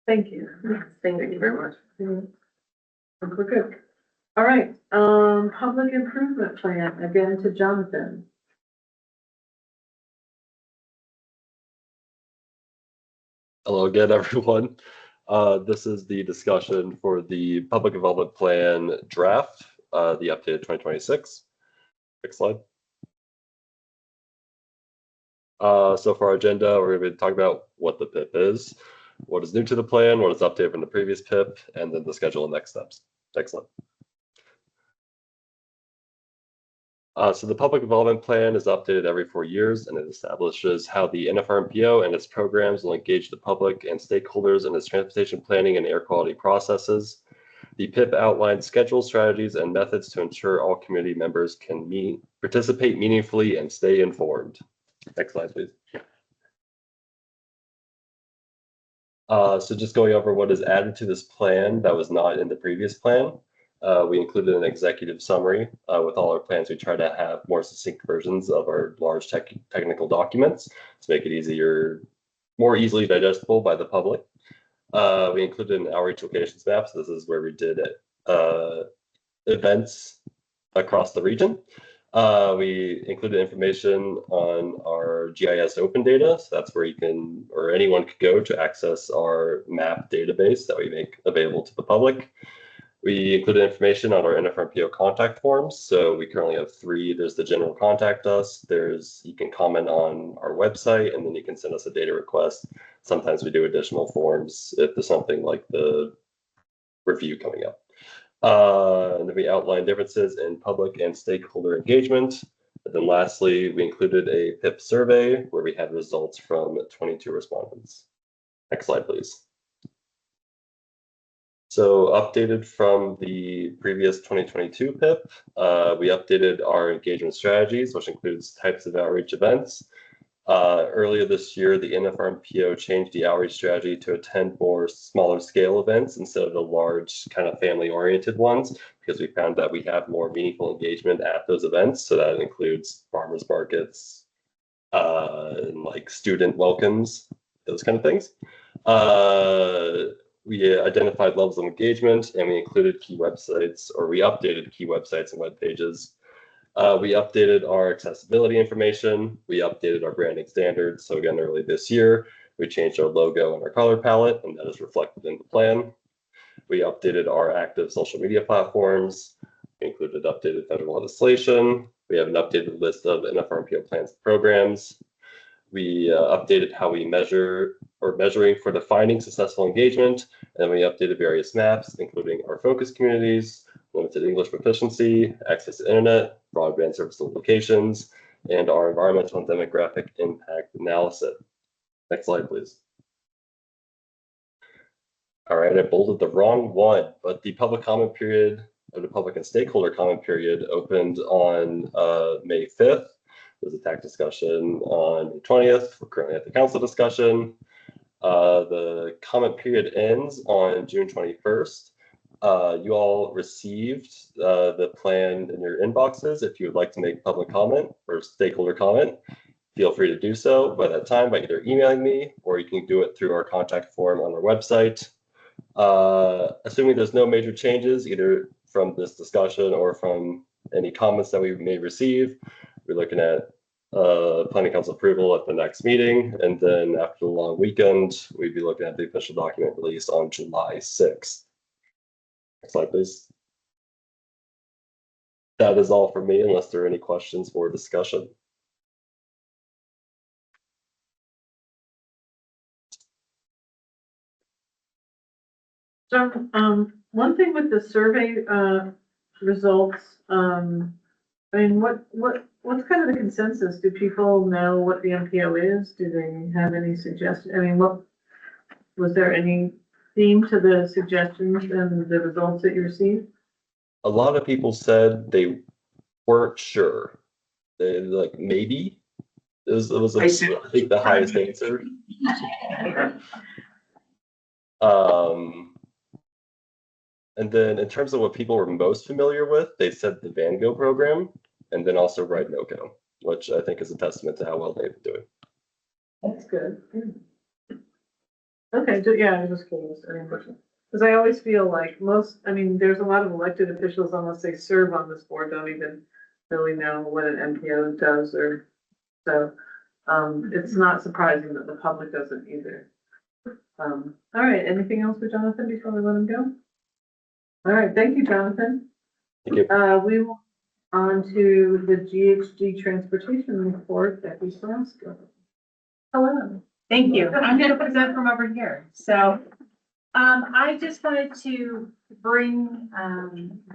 Thank you. thank you very much. We're good. All right, public improvement plan, again to Jonathan. Hello again, everyone. This is the discussion for the public development plan draft, the updated 2026. Next slide. So for our agenda, we're going to be talking about what the PIP is, what is new to the plan, what is updated from the previous PIP, and then the schedule and next steps. Next slide. So the public development plan is updated every 4 years, and it establishes how the NFRMPO and its programs will engage the public and stakeholders in its transportation planning and air quality processes. The PIP outlines schedule, strategies, and methods to ensure all community members can participate meaningfully and stay informed. Next slide, please. So just going over what is added to this plan that was not in the previous plan. We included an executive summary with all our plans. We try to have more succinct versions of our large technical documents to make it more easily digestible by the public. We included an outreach locations map. So this is where we did events across the region. We included information on our GIS open data. So that's where you can, or anyone could go to access our map database that we make available to the public. We included information on our NFRMPO contact forms. So we currently have 3. There's the general contact us. You can comment on our website, and then you can send us a data request. Sometimes we do additional forms if there's something like the review coming up. And then we outline differences in public and stakeholder engagement. And then lastly, we included a PIP survey where we had results from 22 respondents. Next slide, please. So updated from the previous 2022 PIP, we updated our engagement strategies, which includes types of outreach events. Earlier this year, the NFRMPO changed the outreach strategy to attend more smaller scale events instead of the large kind of family oriented ones, because we found that we have more meaningful engagement at those events. So that includes farmers markets, and like student welcomes, those kind of things. We identified levels of engagement, and we included key websites, or we updated key websites and web pages. We updated our accessibility information. We updated our branding standards. So again, early this year, we changed our logo and our color palette, and that is reflected in the plan. We updated our active social media platforms. We included updated federal legislation. We have an updated list of NFRMPO plans and programs. We updated how we measuring for defining successful engagement, and then we updated various maps, including our focus communities, limited English proficiency, access to internet, broadband service locations, and our environmental and demographic impact analysis. Next slide, please. All right, I bolded the wrong one, but the public comment period, or the public and stakeholder comment period, opened on May 5th. There's a TAC discussion on May 20th. We're currently at the council discussion. The comment period ends on June 21st. You all received the plan in your inboxes if you would like to make public comment or stakeholder comment. feel free to do so by that time by either emailing me or you can do it through our contact form on our website. Assuming there's no major changes, either from this discussion or from any comments that we may receive, we're looking at planning council approval at the next meeting. And then after the long weekend, we'd be looking at the official document release on July 6th. Next slide, please. That is all for me, unless there are any questions or discussion. So, one thing with the survey, results, I mean, what's kind of the consensus? Do people know what the MPO is? Do they have any suggestions? I mean, was there any theme to the suggestions and the results that you received? A lot of people said they weren't sure. They like maybe. It was I think the highest answer. And then in terms of what people were most familiar with, they said the Van Gogh program and then also Right NoCo, which I think is a testament to how well they've been doing. That's good. Okay, so yeah, I was just curious. Because I always feel like there's a lot of elected officials, unless they serve on this board, don't even really know what an MPO does it's not surprising that the public doesn't either. All right, anything else for Jonathan before we let him go? All right, thank you, Jonathan. Thank you. We will on to the GHG transportation report that we asked. Hello. Thank you. I'm going to present from over here. So I just wanted to bring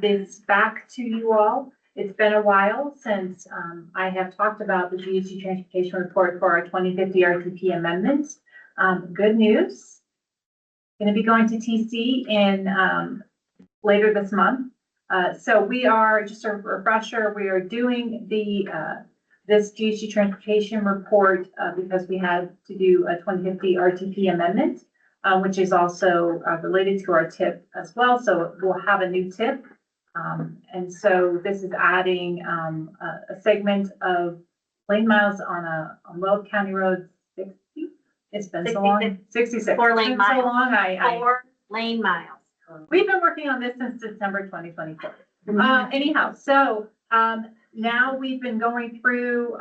this back to you all. It's been a while since I have talked about the GHG transportation report for our 2050 RTP amendments. Good news. Going to be going to TC in later this month. So we are, just a refresher, we are doing this GHG transportation report because we had to do a 2050 RTP amendment, which is also related to our TIP as well. So we'll have a new TIP. And so this is adding a segment of lane miles on Weld County Road 60. It's been so long. 66. 4 lane miles. So long. 4 lane miles. We've been working on this since December 2024. Anyhow, so now we've been going through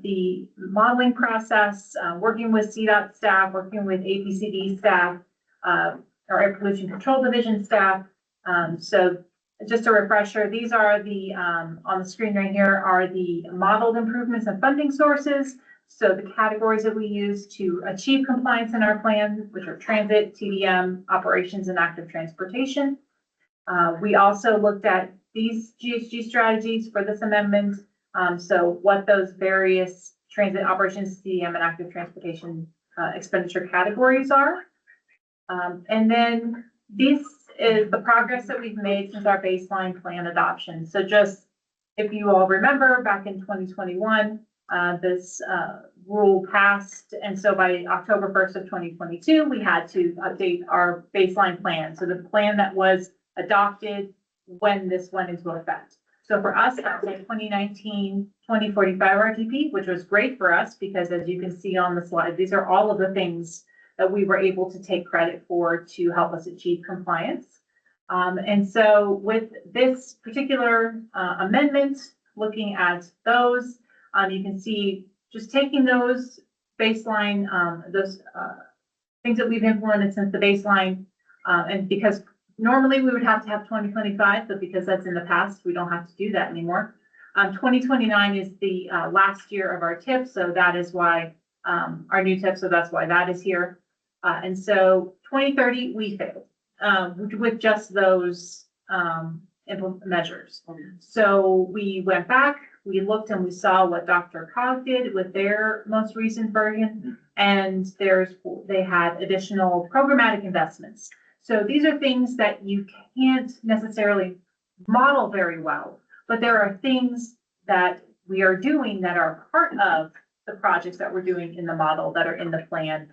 the modeling process, working with CDOT staff, working with APCD staff, our Air Pollution Control Division staff. So just a refresher, these are the, on the screen right here are the modeled improvements and funding sources. So the categories that we use to achieve compliance in our plan, which are transit, TDM, operations, and active transportation. We also looked at these GHG strategies for this amendment. So what those various transit, operations, TDM, and active transportation expenditure categories are. And then this is the progress that we've made since our baseline plan adoption. So just if you all remember, back in 2021, this rule passed. And so by October 1st of 2022, we had to update our baseline plan. So the plan that was adopted when this went into effect. So for us, that was a 2019-2045 RTP, which was great for us because as you can see on the slide, these are all of the things that we were able to take credit for to help us achieve compliance. And so with this particular amendment, looking at those, you can see just taking those baseline, those things that we've implemented since the baseline, and because normally we would have to have 2025, but because that's in the past, we don't have to do that anymore. 2029 is the last year of our TIP, so that is why our new TIP, so that's why that is here. And so 2030, we failed with just those measures. So we went back, we looked and we saw what Dr. Cog did with their most recent version, and they had additional programmatic investments. So these are things that you can't necessarily model very well, but there are things that we are doing that are part of the projects that we're doing in the model that are in the plan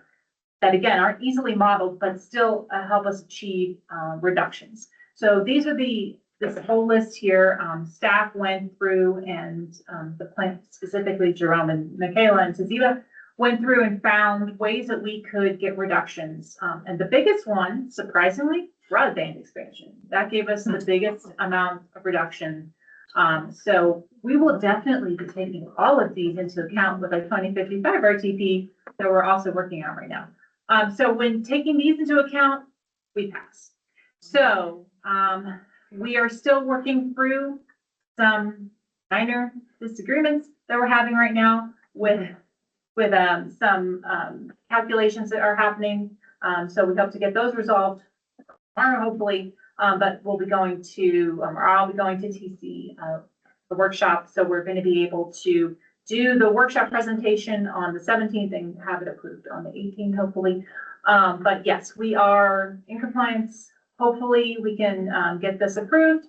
that again aren't easily modeled, but still help us achieve reductions. So these are the this whole list here, staff went through and, the plant, specifically Jerome and Michaela and Taziba, went through and found ways that we could get reductions. And the biggest one, surprisingly, broadband expansion. That gave us the biggest amount of reduction. So we will definitely be taking all of these into account with our 2055 RTP that we're also working on right now. So when taking these into account, we pass. So, we are still working through some minor disagreements that we're having right now with some calculations that are happening. So we hope to get those resolved tomorrow, hopefully. But we'll be going to, or I'll be going to TC, the workshop. So we're going to be able to do the workshop presentation on the 17th and have it approved on the 18th, hopefully. But yes, we are in compliance. Hopefully we can get this approved.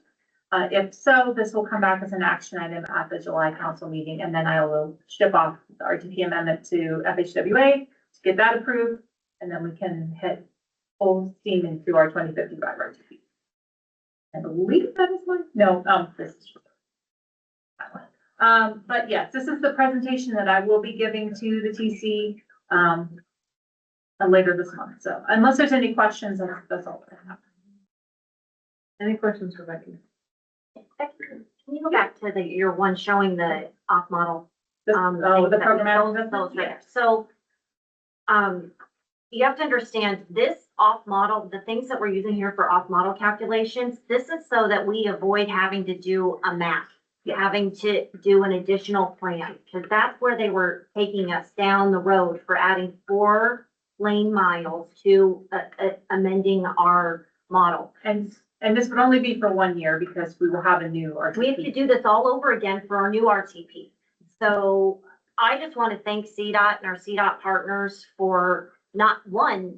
If so, this will come back as an action item at the July council meeting, and then I will ship off the RTP amendment to FHWA to get that approved, and then we can hit full steam into our 2055 RTP. I believe that is one. No, this is. But yes, this is the presentation that I will be giving to the TC later this month. So unless there's any questions, that's all that I have. Any questions for Becky? Can you go back to your one showing the off model? The things program that- management? those right there. So, you have to understand this off model, the things that we're using here for off model calculations, this is so that we avoid having to do a map, having to do an additional plan, because that's where they were taking us down the road for adding 4 lane miles to amending our model. And this would only be for 1 year because we will have a new RTP. We have to do this all over again for our new RTP. So I just want to thank CDOT and our CDOT partners for not one,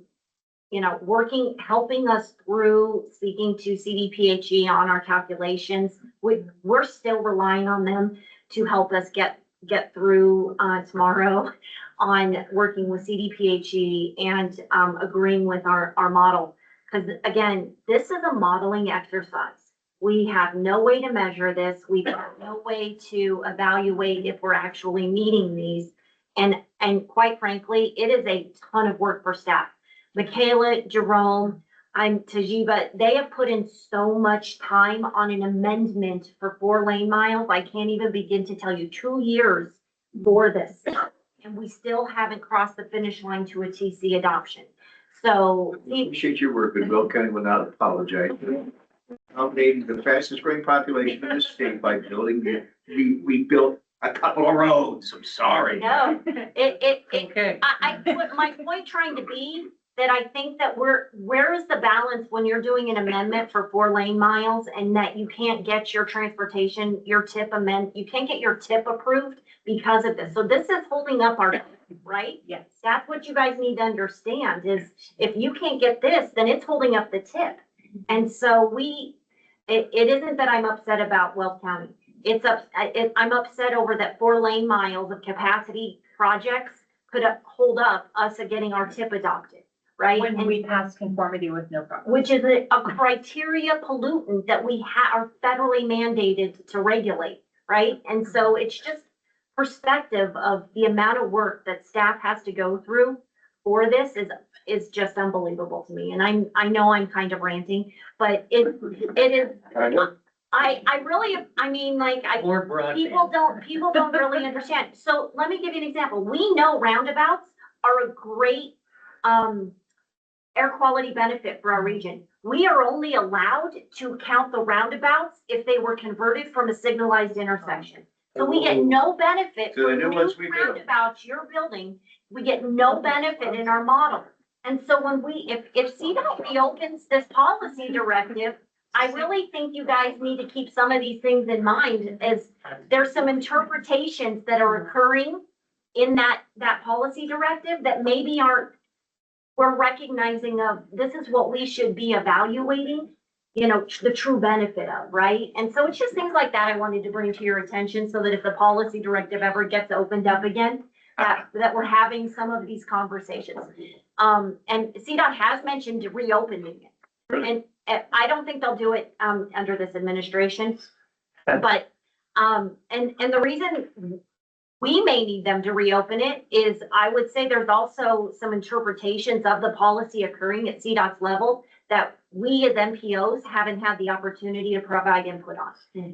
helping us through speaking to CDPHE on our calculations. We're still relying on them to help us get through tomorrow on working with CDPHE and agreeing with our model. Because again, this is a modeling exercise. We have no way to measure this. We have no way to evaluate if we're actually meeting these. And quite frankly, it is a ton of work for staff. Michaela, Jerome, Tajiba, they have put in so much time on an amendment for 4 lane miles. I can't even begin to tell you 2 years for this. And we still haven't crossed the finish line to a TC adoption. So. Appreciate your work with Will County without apologizing. Accommodating the fastest growing population in the state by building, we built a couple of roads. I'm sorry. No, Okay. my point trying to be that I think that where is the balance when you're doing an amendment for 4 lane miles and that you can't get your transportation, your TIP you can't get your TIP approved because of this. So this is holding up our, right? Yes. That's what you guys need to understand is if you can't get this, then it's holding up the TIP. And so it isn't that I'm upset about Weld County. I'm upset over that 4 lane miles of capacity projects could hold up us getting our TIP adopted, right? When we pass conformity with no problem. Which is a criteria pollutant that we are federally mandated to regulate, right? And so it's just perspective of the amount of work that staff has to go through for this is just unbelievable to me. And I know I'm kind of ranting, but it is. I really, More broadband. people don't really understand. So let me give you an example. We know roundabouts are a great, air quality benefit for our region. We are only allowed to count the roundabouts if they were converted from a signalized intersection. So we get no benefit So the from new new ones we build. roundabouts you're building. We get no benefit in our model. And so when if CDOT reopens this policy directive, I really think you guys need to keep some of these things in mind as there's some interpretations that are occurring in that policy directive that maybe we're recognizing of this is what we should be evaluating, the true benefit of, right? And so it's just things like that I wanted to bring to your attention so that if the policy directive ever gets opened up again, that we're having some of these conversations. And CDOT has mentioned reopening it. And I don't think they'll do it, under this administration. But, and the reason we may need them to reopen it is, I would say there's also some interpretations of the policy occurring at CDOT's level that we as MPOs haven't had the opportunity to provide input on.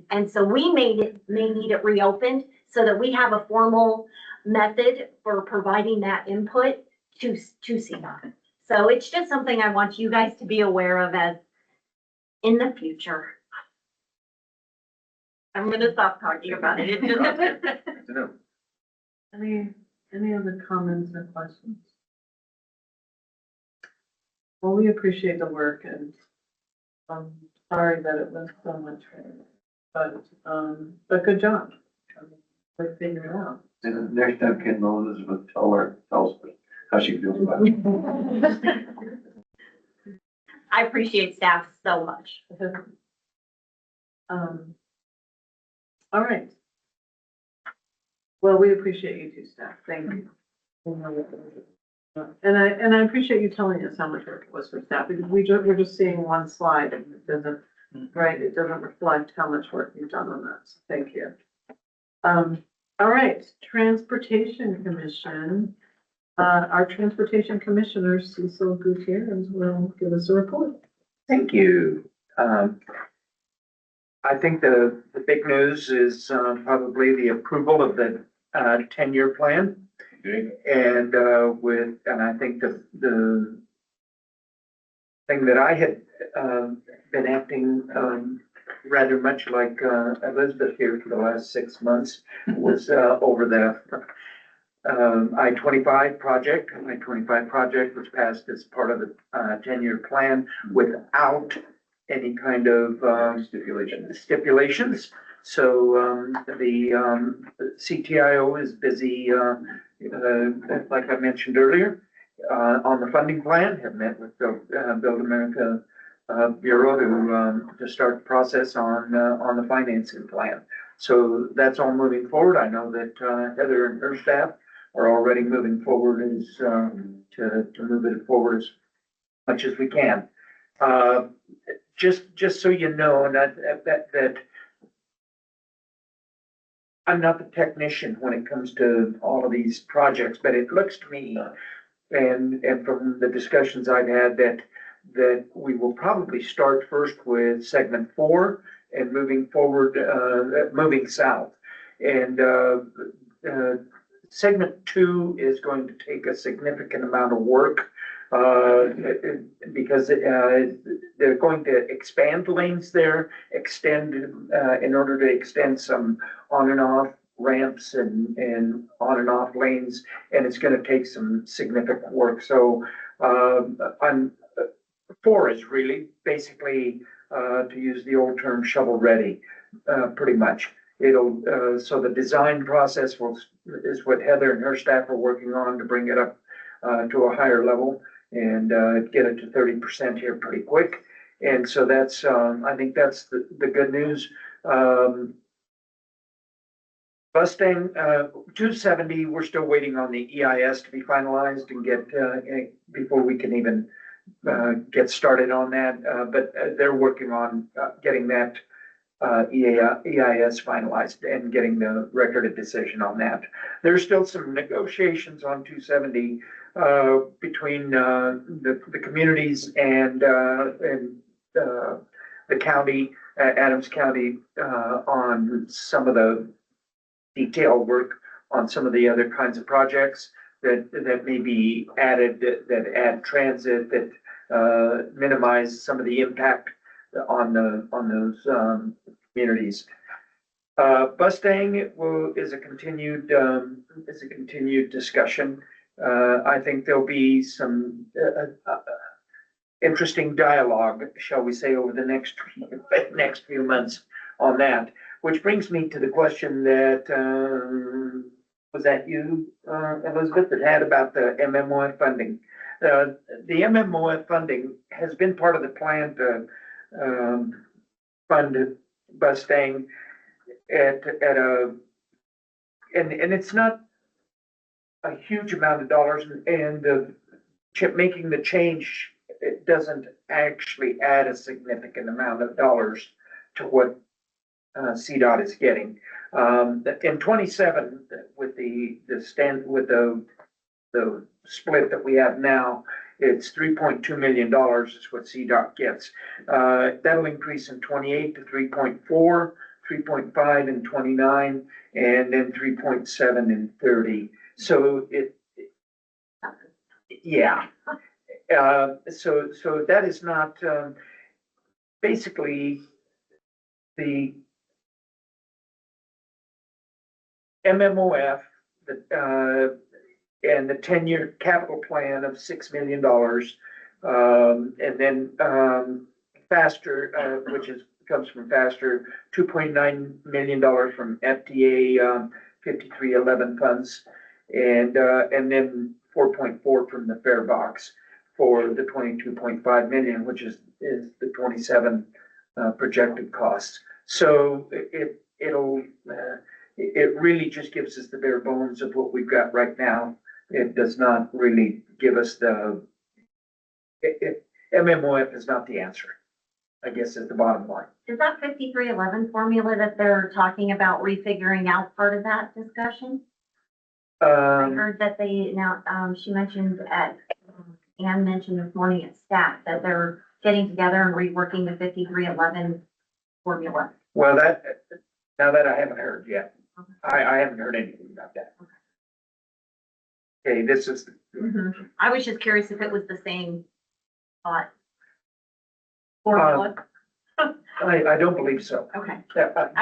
And so we may need it reopened so that we have a formal method for providing that input to CDOT. So it's just something I want you guys to be aware of as in the future. I'm gonna stop talking about it. Any other comments or questions? Well, we appreciate the work and I'm sorry that it was so much, but good job. We're figuring it out. And next time Ken Elizabeth tells us how she feels about it. I appreciate staff so much. All right. Well, we appreciate you too, staff. Thank you. And I appreciate you telling us how much work it was for staff, because we're just seeing one slide and it doesn't, right, it doesn't reflect how much work you've done on that, so thank you. All right, Transportation Commission. Our Transportation Commissioner, Cecil Gutierrez, will give us a report. Thank you. I think the big news is probably the approval of the 10-year plan. And and I think the thing that I had been acting rather much like Elizabeth here for the last 6 months was over the I-25 project. I-25 project was passed as part of the 10-year plan without any kind of stipulations. So the CTIO is busy, like I mentioned earlier, on the funding plan. Have met with the Build America Bureau to start the process on the financing plan. So that's all moving forward. I know that Heather and her staff are already moving forward as to move it forward as much as we can. Just so you know, that I'm not the technician when it comes to all of these projects, but it looks to me, and from the discussions I've had, that we will probably start first with segment 4 and moving forward, moving south. And segment 2 is going to take a significant amount of work because they're going to expand lanes there, in order to extend some on and off ramps and on and off lanes, and it's going to take some significant work. So 4 is really basically, to use the old term, shovel ready, pretty much. It'll so the design process is what Heather and her staff are working on to bring it up to a higher level and get it to 30% here pretty quick. And so that's I think that's the good news. Mustang 270, we're still waiting on the EIS to be finalized and get before we can even get started on that. But they're working on getting that EIS finalized and getting the record of decision on that. There's still some negotiations on 270 between the communities and the county, Adams County, on some of the detail work on some of the other kinds of projects that may be added, that add transit, that minimize some of the impact on those communities. Mustang is a continued discussion. I think there'll be some interesting dialogue, shall we say, over the next few months on that. Which brings me to the question that was that you, Elizabeth, that had about the MMOF funding. The MMOF funding has been part of the plan to fund Mustang at a, and it's not a huge amount of dollars, and making the change it doesn't actually add a significant amount of dollars to what CDOT is getting. In 27, with the split that we have now, it's $3.2 million is what CDOT gets. That'll increase in 28 to 3.4, 3.5 in 29, and then 3.7 in 30. So yeah. So that is not, basically, the MMOF, and the 10-year capital plan of $6 million. And then, Faster, which comes from Faster, $2.9 million from FDA, 5311 funds. And then 4.4 from the fare box for the 22.5 million, which is the 27 projected costs. So it really just gives us the bare bones of what we've got right now. It does not really give us MMOF is not the answer, I guess, is the bottom line. Is that 5311 formula that they're talking about refiguring out part of that discussion? I heard that they now, she mentioned Ann mentioned this morning at staff that they're getting together and reworking the 5311 formula. Well, now that I haven't heard yet. I haven't heard anything about that. Okay, this is. I was just curious if it was the same thought. Formula. I don't believe so. Okay. But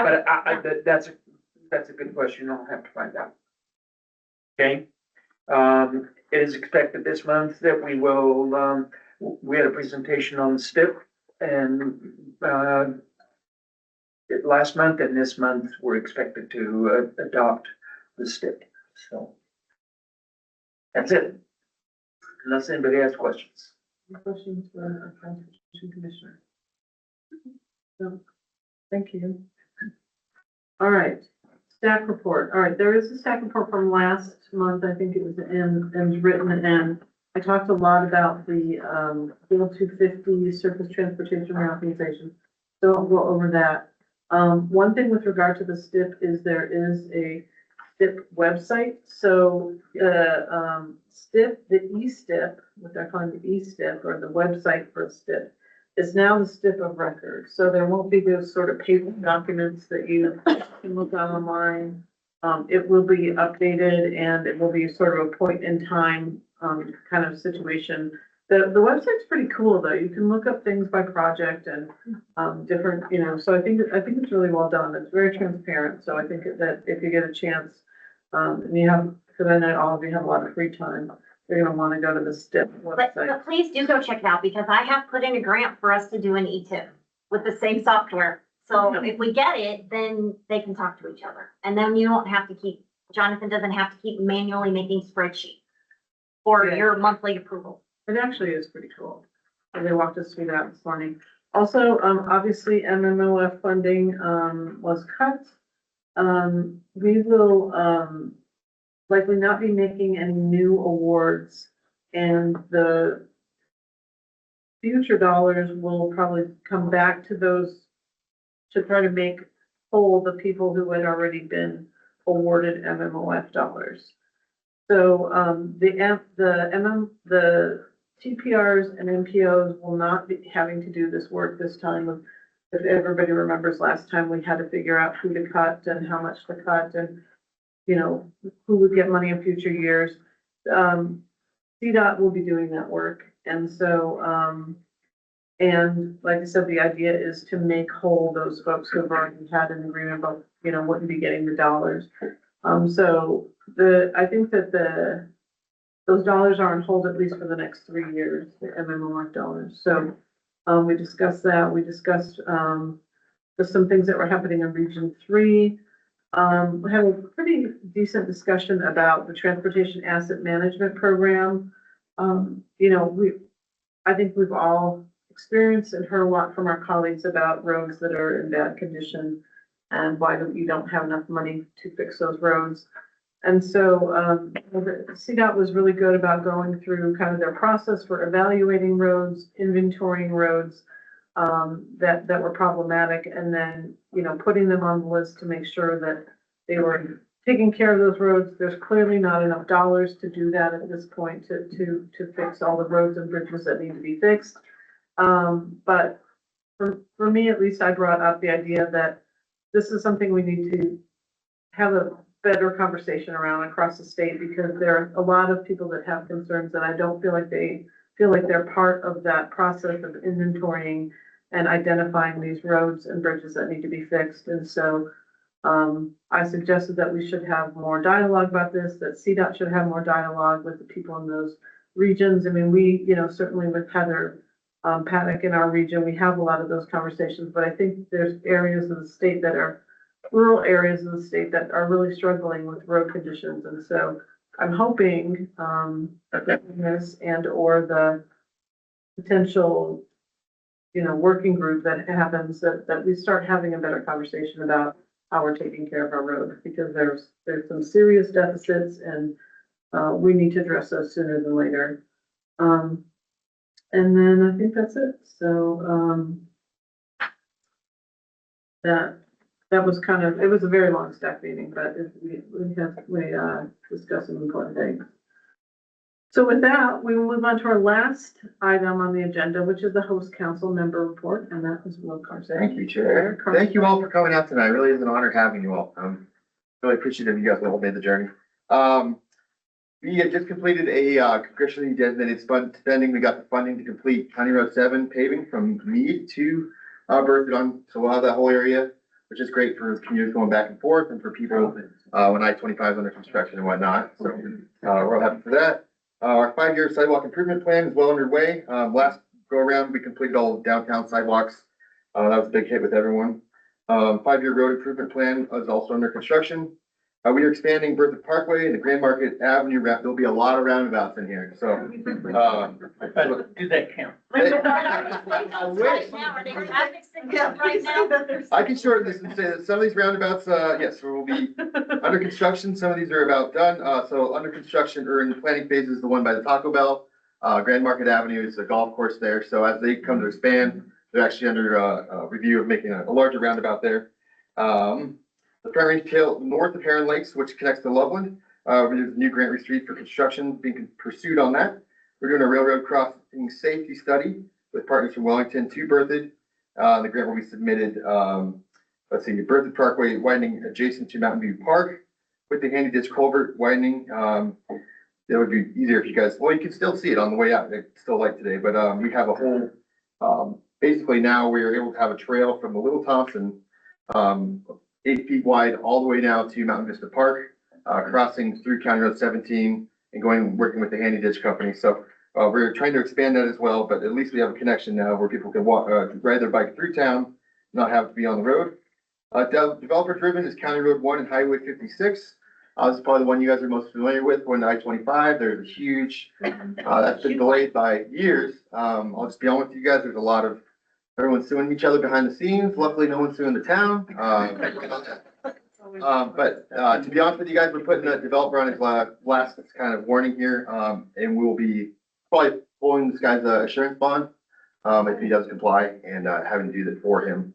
that's a good question. I'll have to find out. Okay. It is expected this month that we will, we had a presentation on STIP and, last month and this month, we're expected to adopt the STIP. So that's it. Unless anybody has questions. Questions for our Transportation Commissioner? No, thank you. All right, staff report. All right, there is a staff report from last month. I think it was written, and I talked a lot about the Bill 250 surface transportation reauthorization. So I'll go over that. One thing with regard to the STIP is there is a STIP website. So STIP, the e-STIP, what they're calling the e-STIP, or the website for STIP, is now the STIP of record. So there won't be those sort of paper documents that you can look at online. It will be updated and it will be sort of a point in time kind of situation. The website's pretty cool though. You can look up things by project and different, so I think it's really well done. It's very transparent. So I think that if you get a chance, and you have, because I know all of you have a lot of free time, you're gonna want to go to the STIP website. But please do go check it out because I have put in a grant for us to do an e-tip with the same software. So if we get it, then they can talk to each other. And then you don't have to Jonathan doesn't have to keep manually making spreadsheets for your monthly approval. It actually is pretty cool. And they walked us through that this morning. Also, obviously MMOF funding, was cut. We will, likely not be making any new awards, and the future dollars will probably come back to those to try to make whole the people who had already been awarded MMOF dollars. So, the TPRs and MPOs will not be having to do this work this time. If everybody remembers last time, we had to figure out who to cut and how much to cut and who would get money in future years. CDOT will be doing that work. And so, and like I said, the idea is to make whole those folks who have already had an agreement, but, wouldn't be getting the dollars. So I think that those dollars are on hold at least for the next 3 years, the MMOF dollars. So, we discussed that. We discussed, some things that were happening in Region 3. We had a pretty decent discussion about the Transportation Asset Management Program. I think we've all experienced and heard a lot from our colleagues about roads that are in bad condition and why you don't have enough money to fix those roads. And so, CDOT was really good about going through kind of their process for evaluating roads, inventorying roads, that were problematic, and then, you know, putting them on the list to make sure that they were taking care of those roads. There's clearly not enough dollars to do that at this point, to fix all the roads and bridges that need to be fixed. But for me, at least, I brought up the idea that this is something we need to have a better conversation around across the state, because there are a lot of people that have concerns that I don't feel like they feel like they're part of that process of inventorying and identifying these roads and bridges that need to be fixed. And so, I suggested that we should have more dialogue about this, that CDOT should have more dialogue with the people in those regions. I mean, we, you know, certainly with Heather Paddock in our region, we have a lot of those conversations, but I think there's areas of the state that are rural areas of the state that are really struggling with road conditions. And so I'm hoping, that this and or the potential, you know, working group that happens, that we start having a better conversation about how we're taking care of our road, because there's some serious deficits, and we need to address those sooner than later. And then I think that's it. So, that was kind of, it was a very long staff meeting, but we discussed some important things. So with that, we will move on to our last item on the agenda, which is the host council member report, and that is Will Carson. Thank you, Chair. Thank you all for coming out tonight. Really is an honor having you all. I'm really appreciative you guys all made the journey. We had just completed a congressionally designated spending. We got the funding to complete County Road 7 paving from Meade to Berthoud on, so we'll have that whole area, which is great for commuters going back and forth and for people when I-25 is under construction and whatnot. So we're all happy for that. Our 5-year sidewalk improvement plan is well underway. Last go around, we completed all downtown sidewalks. That was a big hit with everyone. 5-year road improvement plan is also under construction. We are expanding Berthoud Parkway and the Grand Market Avenue. There'll be a lot of roundabouts in here, so. Do that count? I wish. I can shorten this and say that some of these roundabouts, yes, will be under construction. Some of these are about done. So under construction or in the planning phase is the one by the Taco Bell. Grand Market Avenue is a golf course there. So as they come to expand, they're actually under review of making a larger roundabout there. The primary trail north of Heron Lakes, which connects to Loveland, there's a new grant retreat for construction being pursued on that. We're doing a railroad crossing safety study with partners from Wellington to Berthoud. The grant will be submitted, let's see, Berthoud Parkway widening adjacent to Mountain View Park with the handy ditch culvert widening. It would be easier if you guys, well, you can still see it on the way out. It's still light today, but we have a whole, basically now we're able to have a trail from the Little Thompson, 8 feet wide all the way now to Mountain Vista Park, crossing through County Road 17 and working with the handy ditch company. So we're trying to expand that as well, but at least we have a connection now where people can walk, ride their bike through town, not have to be on the road. Developer driven is County Road 1 and Highway 56. This is probably the one you guys are most familiar with. When I-25, there's a huge, that's been delayed by years. I'll just be honest with you guys, there's a lot of everyone's suing each other behind the scenes. Luckily, no one's suing the town. But to be honest with you guys, we're putting a developer on his last kind of warning here, and we'll be probably pulling this guy's assurance bond if he does comply, and having to do that for him.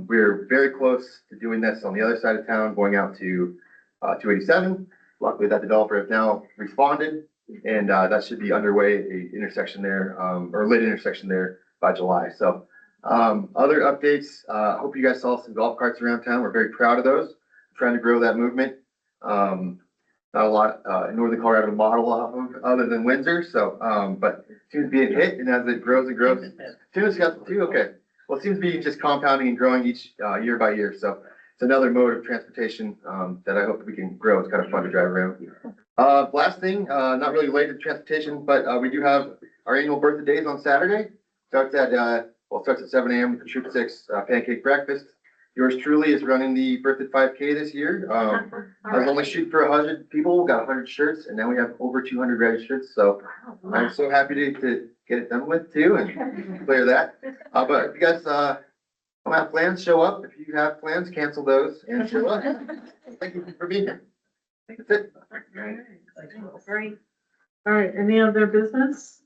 We're very close to doing this on the other side of town, going out to 287. Luckily, that developer has now responded, and that should be underway, a intersection there, or lit intersection there by July. So other updates, hope you guys saw some golf carts around town. We're very proud of those. Trying to grow that movement. Not a lot in Northern Colorado to model off of other than Windsor. So, but it seems to be a hit, and as it grows and grows, Tunis got two. Okay, well, it seems to be just compounding and growing each year by year. So it's another mode of transportation that I hope we can grow. It's kind of fun to drive around. Last thing, not really related to transportation, but we do have our annual birthday days on Saturday. Starts at starts at 7 a.m. with the Troop 6 pancake breakfast. Yours truly is running the Berthoud 5K this year. I was only shooting for 100 people, got 100 shirts, and now we have over 200 registered. So I'm so happy to get it done with too and clear that. But if you guys don't have plans, show up. If you have plans, cancel those and show up. Thank you for being here. That's it. Great. All right, any other business?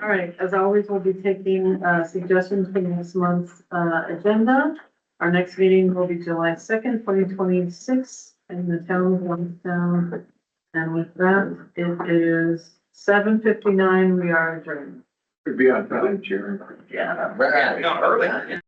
All right, as always, we'll be taking, suggestions for next month's, agenda. Our next meeting will be July 2nd, 2026, in the town of Youngstown. And with that, it is 7:59, we are adjourned. Could be on time, Chair. Yeah. No, early.